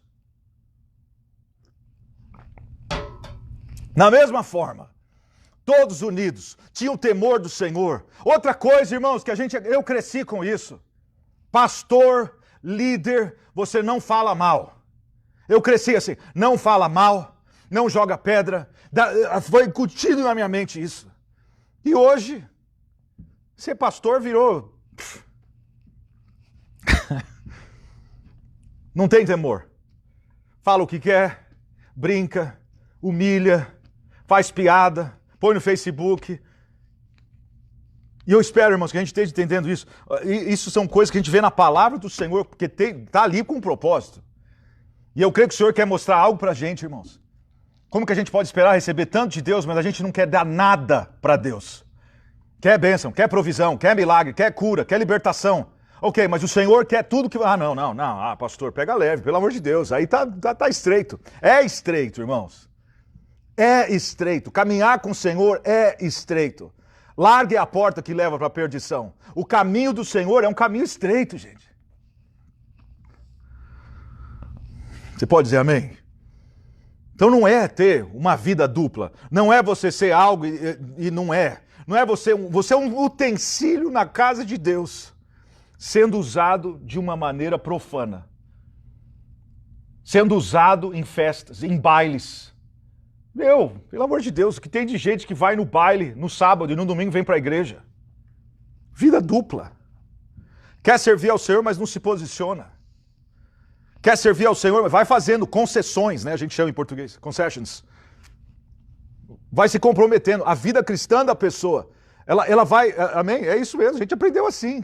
Na mesma forma, todos unidos, tinham temor do Senhor. Outra coisa, irmãos, que eu cresci com isso. Pastor, líder, você não fala mal. Eu cresci assim, não fala mal, não joga pedra, foi incutido na minha mente isso. E hoje, ser pastor virou... Não tem temor. Fala o que quer, brinca, humilha, faz piada, põe no Facebook. E eu espero, irmãos, que a gente esteja entendendo isso. Isso são coisas que a gente vê na palavra do Senhor, porque está ali com um propósito. E eu creio que o Senhor quer mostrar algo para a gente, irmãos. Como que a gente pode esperar receber tanto de Deus, mas a gente não quer dar nada para Deus? Quer bênção, quer provisão, quer milagre, quer cura, quer libertação. Ok, mas o Senhor quer tudo que... não. Pastor, pega leve, pelo amor de Deus. Aí tá estreito. É estreito, irmãos. É estreito. Caminhar com o Senhor é estreito. Largue a porta que leva para a perdição. O caminho do Senhor é um caminho estreito, gente. Você pode dizer amém? Então não é ter uma vida dupla. Não é você ser algo e não é. Não é você é um utensílio na casa de Deus, sendo usado de uma maneira profana. Sendo usado em festas, em bailes. Pelo amor de Deus, o que tem de gente que vai no baile no sábado e no domingo vem para a igreja? Vida dupla. Quer servir ao Senhor, mas não se posiciona. Quer servir ao Senhor, mas vai fazendo concessões, né? A gente chama em português, concessions. Vai se comprometendo. A vida cristã da pessoa, ela vai, amém? É isso mesmo, a gente aprendeu assim.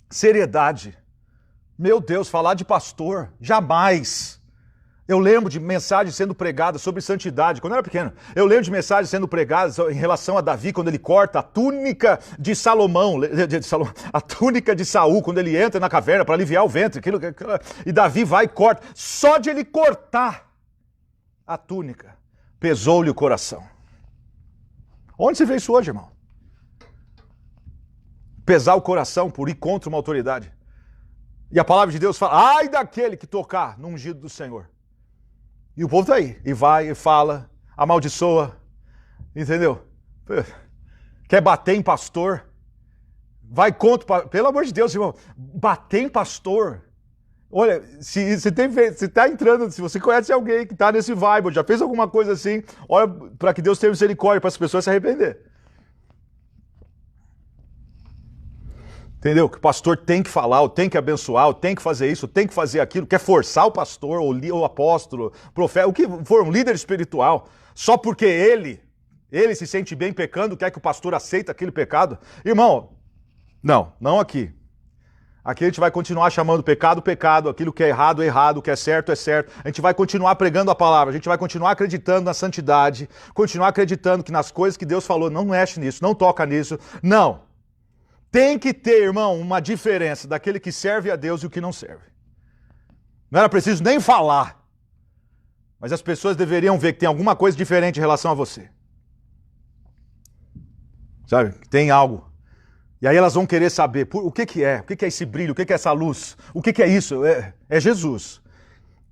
Seriedade. Meu Deus, falar de pastor, jamais. Eu lembro de mensagens sendo pregadas sobre santidade, quando eu era pequeno. Eu lembro de mensagens sendo pregadas em relação a Davi, quando ele corta a túnica de Salomão, a túnica de Saul, quando ele entra na caverna para aliviar o ventre. E Davi vai e corta. Só de ele cortar a túnica, pesou-lhe o coração. Onde você vê isso hoje, irmão? Pesar o coração por ir contra uma autoridade. E a palavra de Deus fala, ai daquele que tocar no ungido do Senhor. E o povo tá aí, e vai, e fala, amaldiçoa, entendeu? Quer bater em pastor? Vai contra, pelo amor de Deus, irmão, bater em pastor. Olha, se tá entrando, se você conhece alguém que tá nesse vibe, já fez alguma coisa assim, olha, para que Deus tenha misericórdia, para as pessoas se arrepender. Entendeu? Que o pastor tem que falar, ou tem que abençoar, ou tem que fazer isso, ou tem que fazer aquilo, quer forçar o pastor, ou o apóstolo, profeta, o que for, um líder espiritual, só porque ele se sente bem pecando, quer que o pastor aceite aquele pecado. Irmão, não aqui. Aqui a gente vai continuar chamando pecado, pecado, aquilo que é errado, errado, o que é certo. A gente vai continuar pregando a palavra, a gente vai continuar acreditando na santidade, continuar acreditando que nas coisas que Deus falou, não mexe nisso, não toca nisso, não. Tem que ter, irmão, uma diferença daquele que serve a Deus e o que não serve. Não era preciso nem falar. Mas as pessoas deveriam ver que tem alguma coisa diferente em relação a você. Sabe? Tem algo. E aí elas vão querer saber o que é esse brilho, o que é essa luz, o que é isso? É Jesus.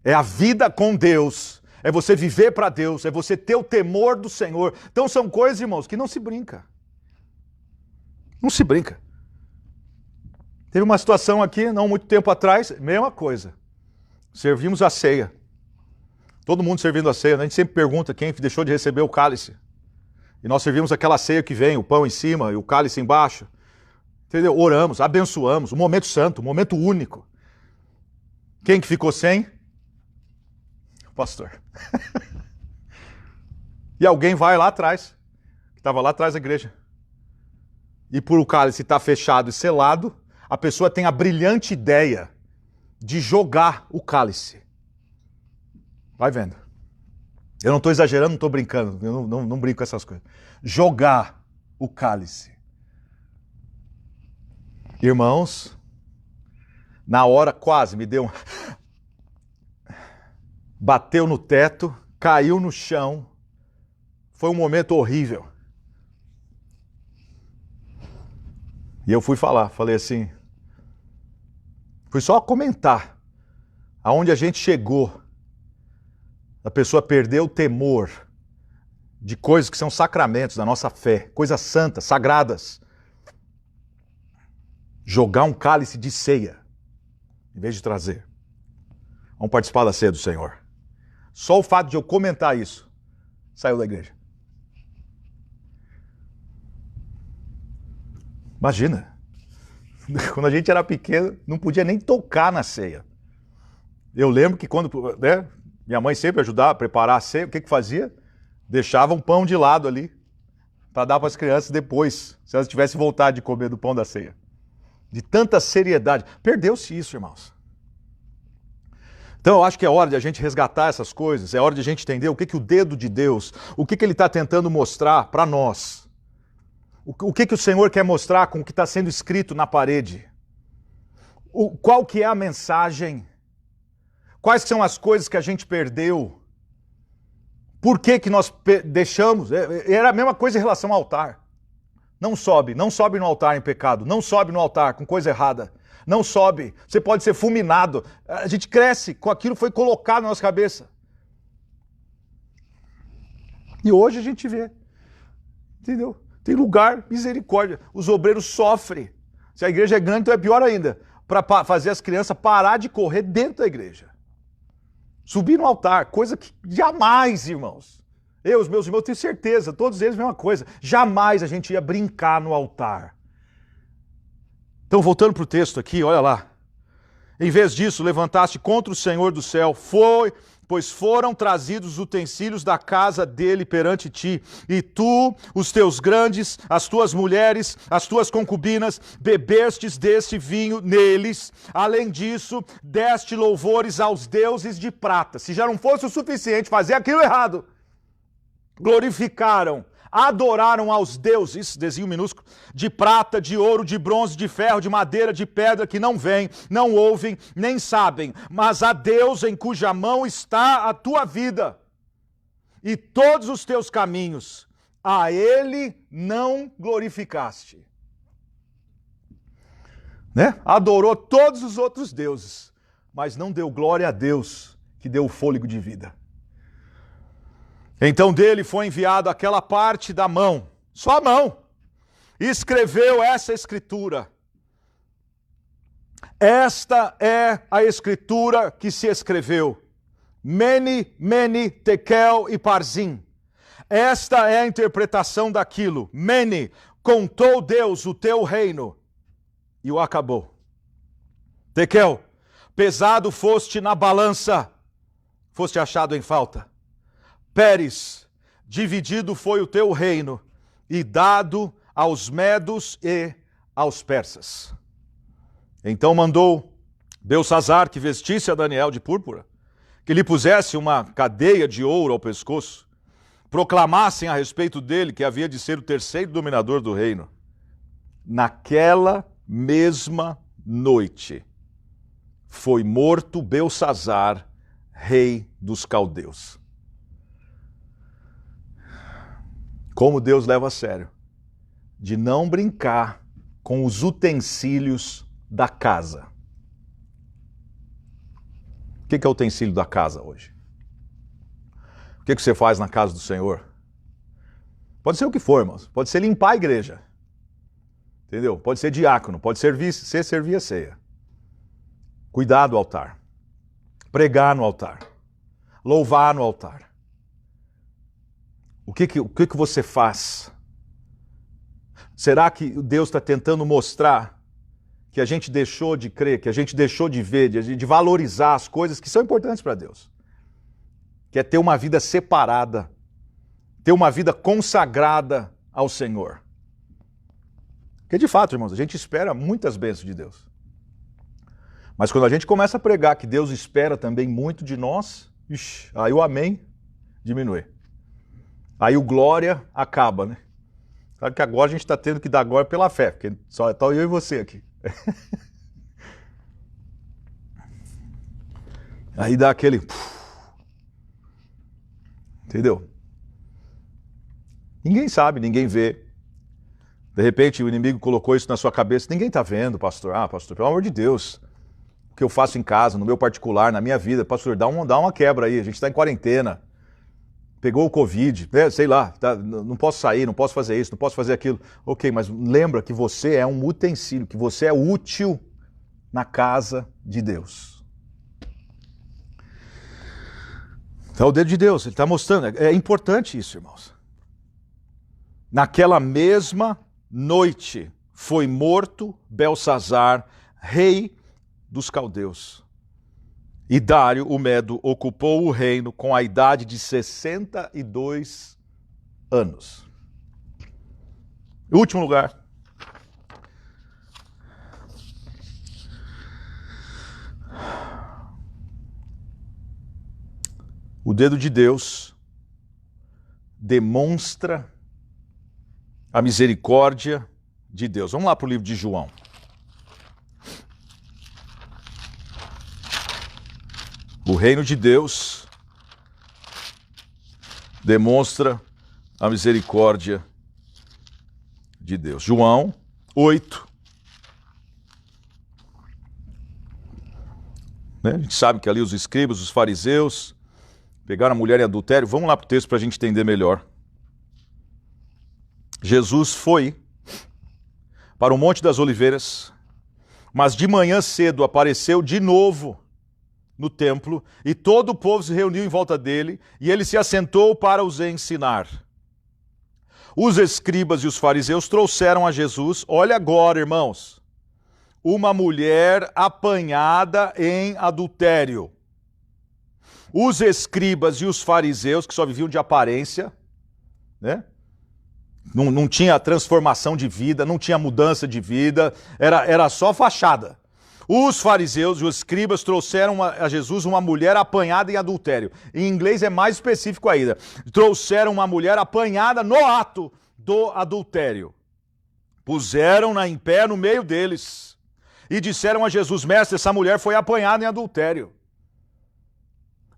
É a vida com Deus. É você viver para Deus, é você ter o temor do Senhor. Então são coisas, irmãos, que não se brinca. Não se brinca. Teve uma situação aqui, não muito tempo atrás, mesma coisa. Servimos a ceia. Todo mundo servindo a ceia, né? A gente sempre pergunta quem deixou de receber o cálice. E nós servimos aquela ceia que vem, o pão em cima e o cálice embaixo. Entendeu? Oramos, abençoamos, um momento santo, um momento único. Quem que ficou sem? O pastor. E alguém vai lá atrás, que estava lá atrás da igreja. E por o cálice estar fechado e selado, a pessoa tem a brilhante ideia de jogar o cálice. Vai vendo. Eu não estou exagerando, não estou brincando. Eu não brinco com essas coisas. Jogar o cálice. Irmãos, na hora quase me deu um... Bateu no teto, caiu no chão. Foi um momento horrível. E eu falei assim, fui só comentar aonde a gente chegou. A pessoa perdeu o temor de coisas que são sacramentos da nossa fé, coisas santas, sagradas. Jogar um cálice de ceia, em vez de trazer. Vamos participar da ceia do Senhor. Só o fato de eu comentar isso, saiu da igreja. Imagina, quando a gente era pequeno, não podia nem tocar na ceia. Eu lembro que quando, né, minha mãe sempre ajudava a preparar a ceia, o que fazia? Deixava um pão de lado ali, para dar para as crianças depois, se elas tivessem vontade de comer do pão da ceia. De tanta seriedade. Perdeu-se isso, irmãos. Então eu acho que é hora de a gente resgatar essas coisas, é hora de a gente entender o que o dedo de Deus, o que ele está tentando mostrar para nós. O que o Senhor quer mostrar com o que está sendo escrito na parede? Qual que é a mensagem? Quais são as coisas que a gente perdeu? Por que nós deixamos? Era a mesma coisa em relação ao altar. Não sobe no altar em pecado, não sobe no altar com coisa errada. Não sobe, você pode ser fulminado. A gente cresce com aquilo que foi colocado na nossa cabeça. E hoje a gente vê, entendeu? Tem lugar, misericórdia. Os obreiros sofrem. Se a igreja é grande, então é pior ainda. Para fazer as crianças parar de correr dentro da igreja. Subir no altar, coisa que jamais, irmãos. Eu, os meus irmãos, tenho certeza, todos eles a mesma coisa. Jamais a gente ia brincar no altar. Então, voltando para o texto aqui, olha lá. Em vez disso, levantaste contra o Senhor do céu, pois foram trazidos os utensílios da casa dele perante ti, e tu, os teus grandes, as tuas mulheres, as tuas concubinas, bebestes deste vinho neles. Além disso, deste louvores aos deuses de prata. Se já não fosse o suficiente fazer aquilo errado, glorificaram, adoraram aos deuses, desenho minúsculo, de prata, de ouro, de bronze, de ferro, de madeira, de pedra, que não veem, não ouvem, nem sabem, mas a Deus em cuja mão está a tua vida e todos os teus caminhos, a Ele não glorificaste. Né? Adorou todos os outros deuses, mas não deu glória a Deus, que deu o fôlego de vida. Então dele foi enviado aquela parte da mão, só a mão, e escreveu essa escritura. Esta é a escritura que se escreveu. Mene, mene, tekel e parzim. Esta é a interpretação daquilo. Mene, contou Deus o teu reino e o acabou. Tekel, pesado foste na balança, foste achado em falta. Pérez, dividido foi o teu reino e dado aos medos e aos persas. Então mandou Belsassar que vestisse a Daniel de púrpura, que lhe pusesse uma cadeia de ouro ao pescoço, proclamassem a respeito dele que havia de ser o terceiro dominador do reino. Naquela mesma noite foi morto Belsassar, rei dos caldeus. Como Deus leva a sério, de não brincar com os utensílios da casa. O que é o utensílio da casa hoje? O que você faz na casa do Senhor? Pode ser o que for, irmãos. Pode ser limpar a igreja. Entendeu? Pode ser diácono, pode servir a ceia. Cuidar do altar. Pregar no altar. Louvar no altar. O que você faz? Será que Deus está tentando mostrar que a gente deixou de crer, que a gente deixou de ver, de valorizar as coisas que são importantes para Deus? Que é ter uma vida separada, ter uma vida consagrada ao Senhor. Porque de fato, irmãos, a gente espera muitas bênçãos de Deus. Mas quando a gente começa a pregar que Deus espera também muito de nós, aí o amém diminui. Aí o glória acaba, né? Claro que agora a gente está tendo que dar glória pela fé, porque só está eu e você aqui. Aí dá aquele... Entendeu? Ninguém sabe, ninguém vê. De repente o inimigo colocou isso na sua cabeça. Ninguém está vendo, pastor. Ah, pastor, pelo amor de Deus. O que eu faço em casa, no meu particular, na minha vida. Pastor, dá uma quebra aí. A gente está em quarentena. Pegou o Covid, né? Sei lá, não posso sair, não posso fazer isso, não posso fazer aquilo. Ok, mas lembra que você é um utensílio, que você é útil na casa de Deus. Então o dedo de Deus, ele está mostrando, é importante isso, irmãos. Naquela mesma noite foi morto Belsassar, rei dos caldeus. E Dário, o Medo, ocupou o reino com a idade de 62 anos. Último lugar. O dedo de Deus demonstra a misericórdia de Deus. Vamos lá para o livro de João. O reino de Deus demonstra a misericórdia de Deus. João 8. Né? A gente sabe que ali os escribas, os fariseus, pegaram a mulher em adultério. Vamos lá para o texto para a gente entender melhor. Jesus foi para o Monte das Oliveiras, mas de manhã cedo apareceu de novo no templo, e todo o povo se reuniu em volta dele, e ele se assentou para os ensinar. Os escribas e os fariseus trouxeram a Jesus, olha agora, irmãos, uma mulher apanhada em adultério. Os escribas e os fariseus, que só viviam de aparência, né? Não tinha transformação de vida, não tinha mudança de vida, era só fachada. Os fariseus e os escribas trouxeram a Jesus uma mulher apanhada em adultério. Em inglês é mais específico ainda. Trouxeram uma mulher apanhada no ato do adultério. Puseram-na em pé no meio deles e disseram a Jesus: mestre, essa mulher foi apanhada em adultério.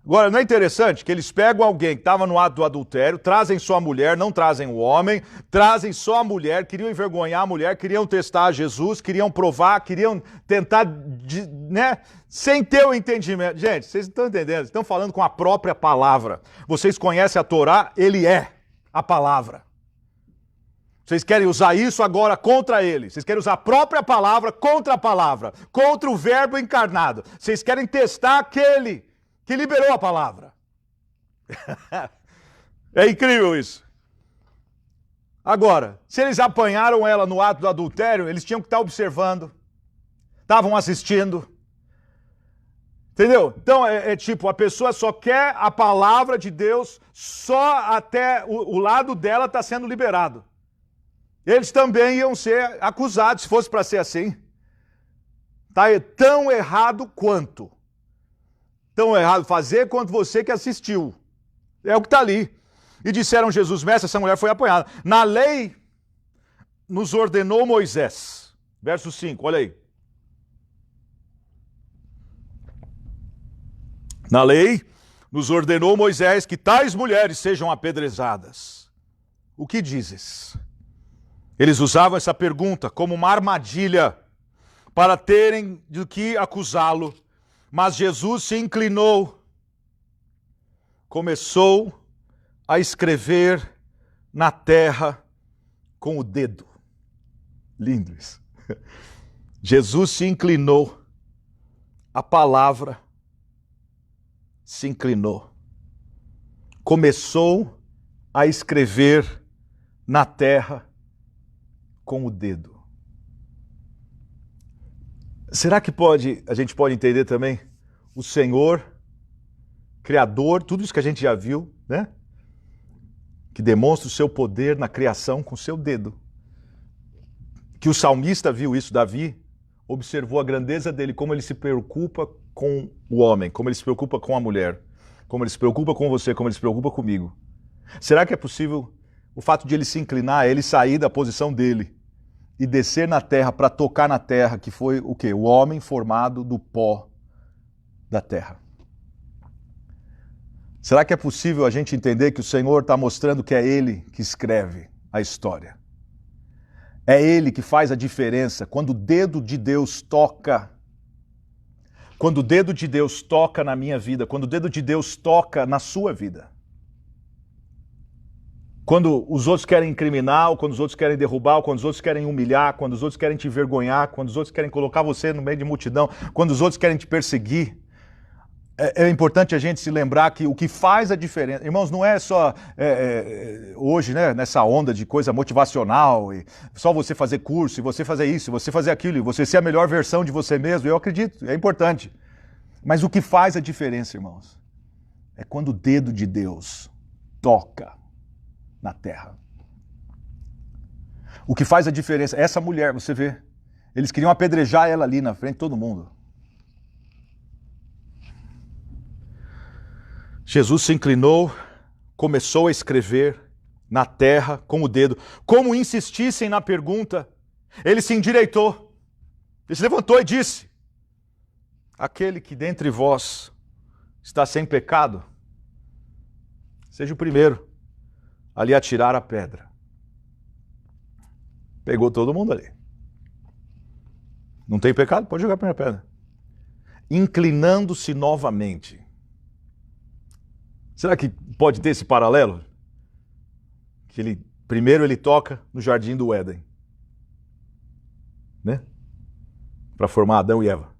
Agora, não é interessante que eles pegam alguém que estava no ato do adultério, trazem só a mulher, não trazem o homem, trazem só a mulher, queriam envergonhar a mulher, queriam testar Jesus, queriam provar, queriam tentar, né, sem ter o entendimento. Gente, vocês estão entendendo? Estão falando com a própria palavra. Vocês conhecem a Torá? Ele é a palavra. Vocês querem usar isso agora contra ele. Vocês querem usar a própria palavra contra a palavra, contra o verbo encarnado. Vocês querem testar aquele que liberou a palavra. É incrível isso. Agora, se eles apanharam ela no ato do adultério, eles tinham que estar observando, estavam assistindo. Entendeu? Então é tipo, a pessoa só quer a palavra de Deus, só até o lado dela está sendo liberado. Eles também iam ser acusados, se fosse para ser assim. Tá tão errado quanto. Tão errado fazer quanto você que assistiu. É o que está ali. E disseram Jesus: mestre, essa mulher foi apanhada. Na lei nos ordenou Moisés. Verso 5, olha aí. Na lei nos ordenou Moisés que tais mulheres sejam apedrejadas. O que dizes? Eles usavam essa pergunta como uma armadilha para terem de que acusá-lo. Mas Jesus se inclinou, começou a escrever na terra com o dedo. Lindo isso. Jesus se inclinou, a palavra se inclinou, começou a escrever na terra com o dedo. Será que a gente pode entender também o Senhor, Criador, tudo isso que a gente já viu, né? Que demonstra o seu poder na criação com o seu dedo. Que o salmista viu isso, Davi observou a grandeza dele, como ele se preocupa com o homem, como ele se preocupa com a mulher, como ele se preocupa com você, como ele se preocupa comigo. Será que é possível o fato de ele se inclinar, ele sair da posição dele e descer na terra para tocar na terra, que foi o quê? O homem formado do pó da terra. Será que é possível a gente entender que o Senhor está mostrando que é Ele que escreve a história? É Ele que faz a diferença quando o dedo de Deus toca. Quando o dedo de Deus toca na minha vida, quando o dedo de Deus toca na sua vida. Quando os outros querem incriminar, ou quando os outros querem derrubar, ou quando os outros querem humilhar, quando os outros querem te envergonhar, quando os outros querem colocar você no meio de multidão, quando os outros querem te perseguir, é importante a gente se lembrar que o que faz a diferença, irmãos, não é só hoje, né, nessa onda de coisa motivacional, e só você fazer curso, e você fazer isso, e você fazer aquilo, e você ser a melhor versão de você mesmo, eu acredito, é importante. Mas o que faz a diferença, irmãos, é quando o dedo de Deus toca na terra. O que faz a diferença, essa mulher, você vê, eles queriam apedrejar ela ali na frente de todo mundo. Jesus se inclinou, começou a escrever na terra com o dedo. Como insistissem na pergunta, ele se endireitou. Ele se levantou e disse: aquele que dentre vós está sem pecado, seja o primeiro a lhe atirar a pedra. Pegou todo mundo ali. Não tem pecado? Pode jogar a primeira pedra. Inclinando-se novamente. Será que pode ter esse paralelo? Que ele Primeiro ele toca no jardim do Éden, né? Para formar Adão e Eva.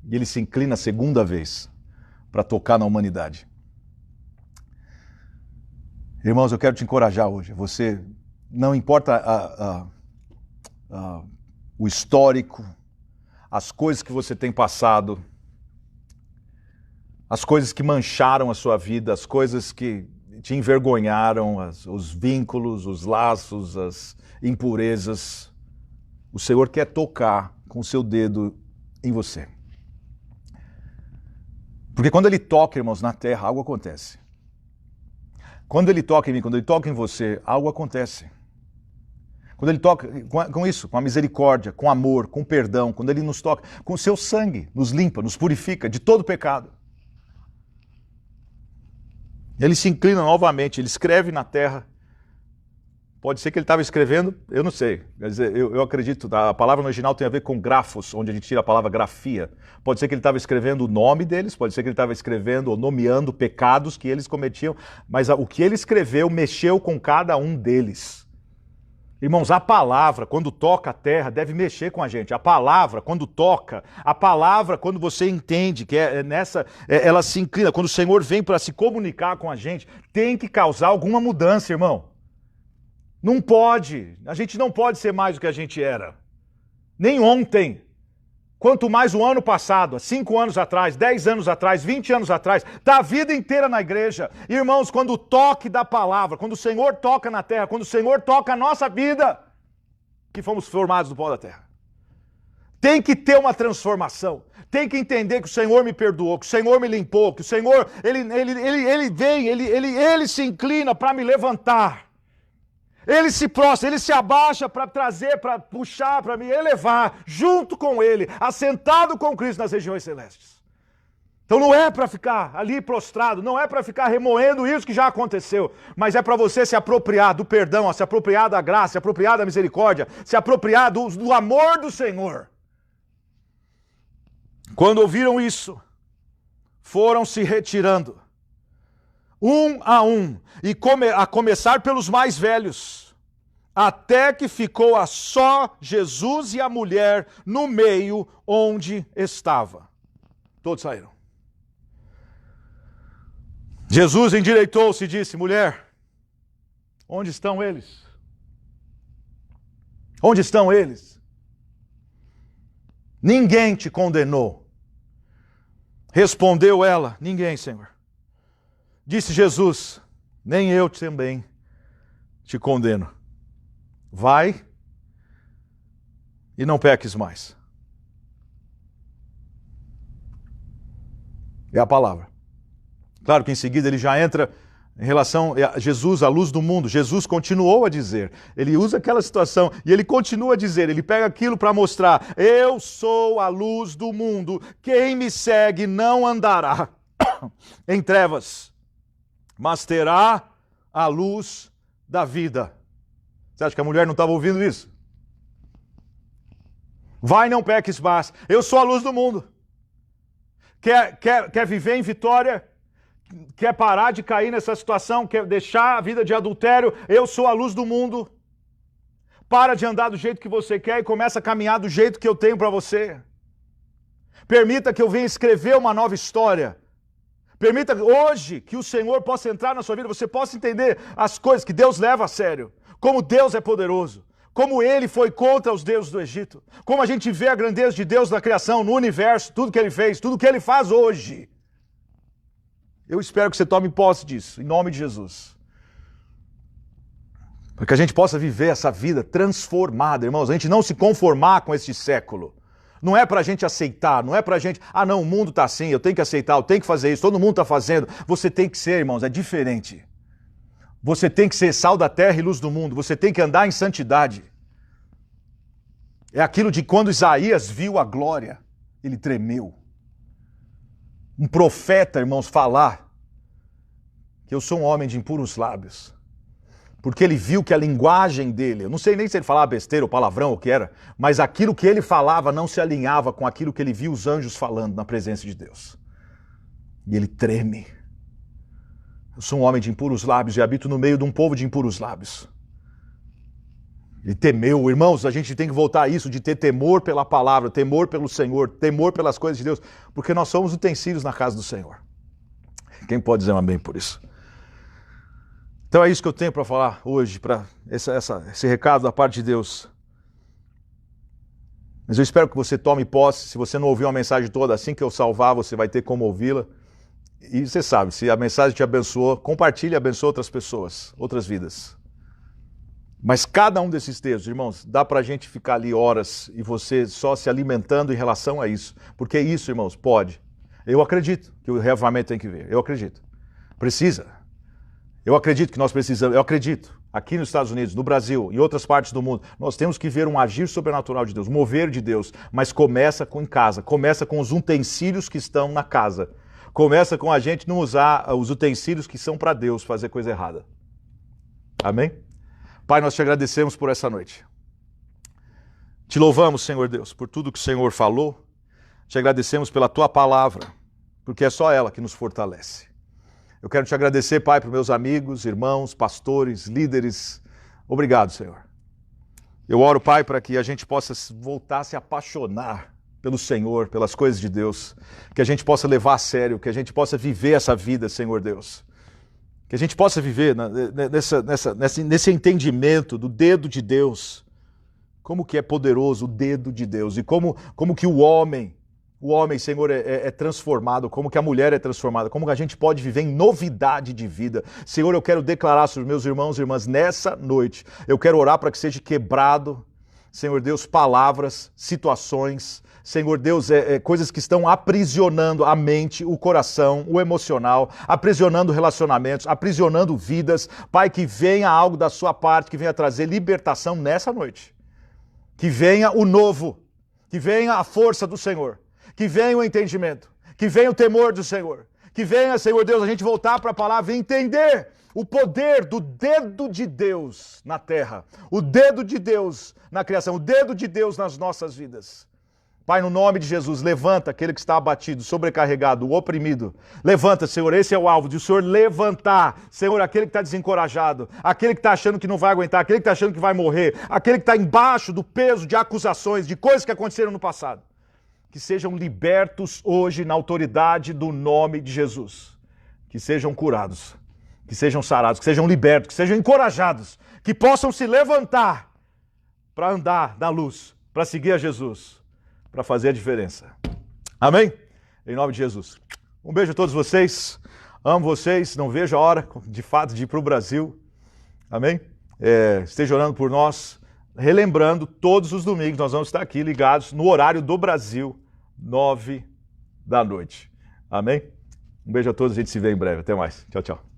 E ele se inclina a segunda vez para tocar na humanidade. Irmãos, eu quero te encorajar hoje. Você, não importa o histórico, as coisas que você tem passado, as coisas que mancharam a sua vida, as coisas que te envergonharam, os vínculos, os laços, as impurezas. O Senhor quer tocar com o seu dedo em você. Porque quando Ele toca, irmãos, na terra, algo acontece. Quando Ele toca em mim, quando Ele toca em você, algo acontece. Quando Ele toca com isso, com a misericórdia, com amor, com perdão, quando Ele nos toca, com o seu sangue, nos limpa, nos purifica de todo pecado. Ele se inclina novamente, Ele escreve na terra. Pode ser que ele estava escrevendo, eu não sei. Quer dizer, eu acredito, a palavra no original tem a ver com grafos, onde a gente tira a palavra grafia. Pode ser que ele estava escrevendo o nome deles, pode ser que ele estava escrevendo ou nomeando pecados que eles cometiam, mas o que ele escreveu mexeu com cada um deles. Irmãos, a palavra, quando toca a terra, deve mexer com a gente. A palavra, quando toca, a palavra, quando você entende que ela se inclina, quando o Senhor vem para se comunicar com a gente, tem que causar alguma mudança, irmão. Não pode, a gente não pode ser mais do que a gente era. Nem ontem. Quanto mais o ano passado, há 5 anos atrás, 10 anos atrás, 20 anos atrás, da vida inteira na igreja. Irmãos, quando o toque da palavra, quando o Senhor toca na terra, quando o Senhor toca a nossa vida, que fomos formados do pó da terra. Tem que ter uma transformação. Tem que entender que o Senhor me perdoou, que o Senhor me limpou, que o Senhor, Ele vem, Ele se inclina para me levantar. Ele se prostra, ele se abaixa para trazer, para puxar, para me elevar, junto com ele, assentado com Cristo nas regiões celestes. Então não é para ficar ali prostrado, não é para ficar remoendo isso que já aconteceu, mas é para você se apropriar do perdão, se apropriar da graça, se apropriar da misericórdia, se apropriar do amor do Senhor. Quando ouviram isso, foram se retirando. Um, e a começar pelos mais velhos, até que ficou a só Jesus e a mulher no meio onde estava. Todos saíram. Jesus endireitou-se e disse: mulher, onde estão eles? Onde estão eles? Ninguém te condenou. Respondeu ela: ninguém, Senhor. Disse Jesus: nem eu também te condeno. Vai e não peques mais. É a palavra. Claro que em seguida ele já entra em relação a Jesus, a luz do mundo. Jesus continuou a dizer, ele usa aquela situação e ele continua a dizer, ele pega aquilo para mostrar: eu sou a luz do mundo, quem me segue não andará em trevas, mas terá a luz da vida. Você acha que a mulher não estava ouvindo isso? Vai, não peques mais. Eu sou a luz do mundo. Quer viver em vitória? Quer parar de cair nessa situação? Quer deixar a vida de adultério? Eu sou a luz do mundo. Para de andar do jeito que você quer e começa a caminhar do jeito que eu tenho para você. Permita que eu venha escrever uma nova história. Permita hoje que o Senhor possa entrar na sua vida, você possa entender as coisas que Deus leva a sério, como Deus é poderoso, como Ele foi contra os deuses do Egito, como a gente vê a grandeza de Deus na criação, no universo, tudo que Ele fez, tudo que Ele faz hoje. Eu espero que você tome posse disso, em nome de Jesus. Para que a gente possa viver essa vida transformada, irmãos, a gente não se conformar com este século. Não é para a gente aceitar, não é para a gente, não, o mundo está assim, eu tenho que aceitar, eu tenho que fazer isso, todo mundo está fazendo. Você tem que ser, irmãos, é diferente. Você tem que ser sal da terra e luz do mundo, você tem que andar em santidade. É aquilo de quando Isaías viu a glória, ele tremeu. Um profeta, irmãos, falar que eu sou um homem de impuros lábios. Porque ele viu que a linguagem dele, eu não sei nem se ele falava besteira ou palavrão ou o que era, mas aquilo que ele falava não se alinhava com aquilo que ele viu os anjos falando na presença de Deus. E ele treme. Eu sou um homem de impuros lábios e habito no meio de um povo de impuros lábios. E temeu, irmãos, a gente tem que voltar a isso, de ter temor pela palavra, temor pelo Senhor, temor pelas coisas de Deus, porque nós somos utensílios na casa do Senhor. Quem pode dizer um amém por isso? Então é isso que eu tenho para falar hoje, para esse recado da parte de Deus. Mas eu espero que você tome posse. Se você não ouviu a mensagem toda, assim que eu salvar, você vai ter como ouvi-la. E você sabe, se a mensagem te abençoou, compartilhe e abençoe outras pessoas, outras vidas. Mas cada um desses textos, irmãos, dá para a gente ficar ali horas e você só se alimentando em relação a isso. Porque isso, irmãos, pode. Eu acredito que o reavivamento tem que vir. Eu acredito. Precisa. Eu acredito que nós precisamos. Eu acredito. Aqui nos Estados Unidos, no Brasil, em outras partes do mundo, nós temos que ver um agir sobrenatural de Deus, mover de Deus. Mas começa em casa. Começa com os utensílios que estão na casa. Começa com a gente não usar os utensílios que são para Deus fazer coisa errada. Amém? Pai, nós te agradecemos por essa noite. Te louvamos, Senhor Deus, por tudo que o Senhor falou. Te agradecemos pela tua palavra, porque é só ela que nos fortalece. Eu quero te agradecer, Pai, para meus amigos, irmãos, pastores, líderes. Obrigado, Senhor. Eu oro, Pai, para que a gente possa voltar a se apaixonar pelo Senhor, pelas coisas de Deus. Que a gente possa levar a sério, que a gente possa viver essa vida, Senhor Deus. Que a gente possa viver nesse entendimento do dedo de Deus. Como que é poderoso o dedo de Deus. E como que o homem, Senhor, é transformado. Como que a mulher é transformada. Como que a gente pode viver em novidade de vida. Senhor, eu quero declarar sobre os meus irmãos e irmãs nessa noite. Eu quero orar para que seja quebrado, Senhor Deus, palavras, situações, Senhor Deus, coisas que estão aprisionando a mente, o coração, o emocional, aprisionando relacionamentos, aprisionando vidas. Pai, que venha algo da sua parte, que venha trazer libertação nessa noite. Que venha o novo, que venha a força do Senhor, que venha o entendimento, que venha o temor do Senhor, que venha, Senhor Deus, a gente voltar para a palavra e entender o poder do dedo de Deus na terra, o dedo de Deus na criação, o dedo de Deus nas nossas vidas. Pai, no nome de Jesus, levanta aquele que está abatido, sobrecarregado, o oprimido. Levanta, Senhor, esse é o alvo de o Senhor levantar, Senhor, aquele que está desencorajado, aquele que está achando que não vai aguentar, aquele que está achando que vai morrer, aquele que está embaixo do peso de acusações, de coisas que aconteceram no passado. Que sejam libertos hoje na autoridade do nome de Jesus. Que sejam curados, que sejam sarados, que sejam libertos, que sejam encorajados, que possam se levantar para andar na luz, para seguir a Jesus, para fazer a diferença. Amém? Em nome de Jesus. Um beijo a todos vocês. Amo vocês. Não vejo a hora, de fato, de ir para o Brasil. Amém? Esteja orando por nós. Relembrando, todos os domingos nós vamos estar aqui ligados no horário do Brasil, 9 da noite. Amém? Um beijo a todos. A gente se vê em breve. Até mais. Tchau, tchau.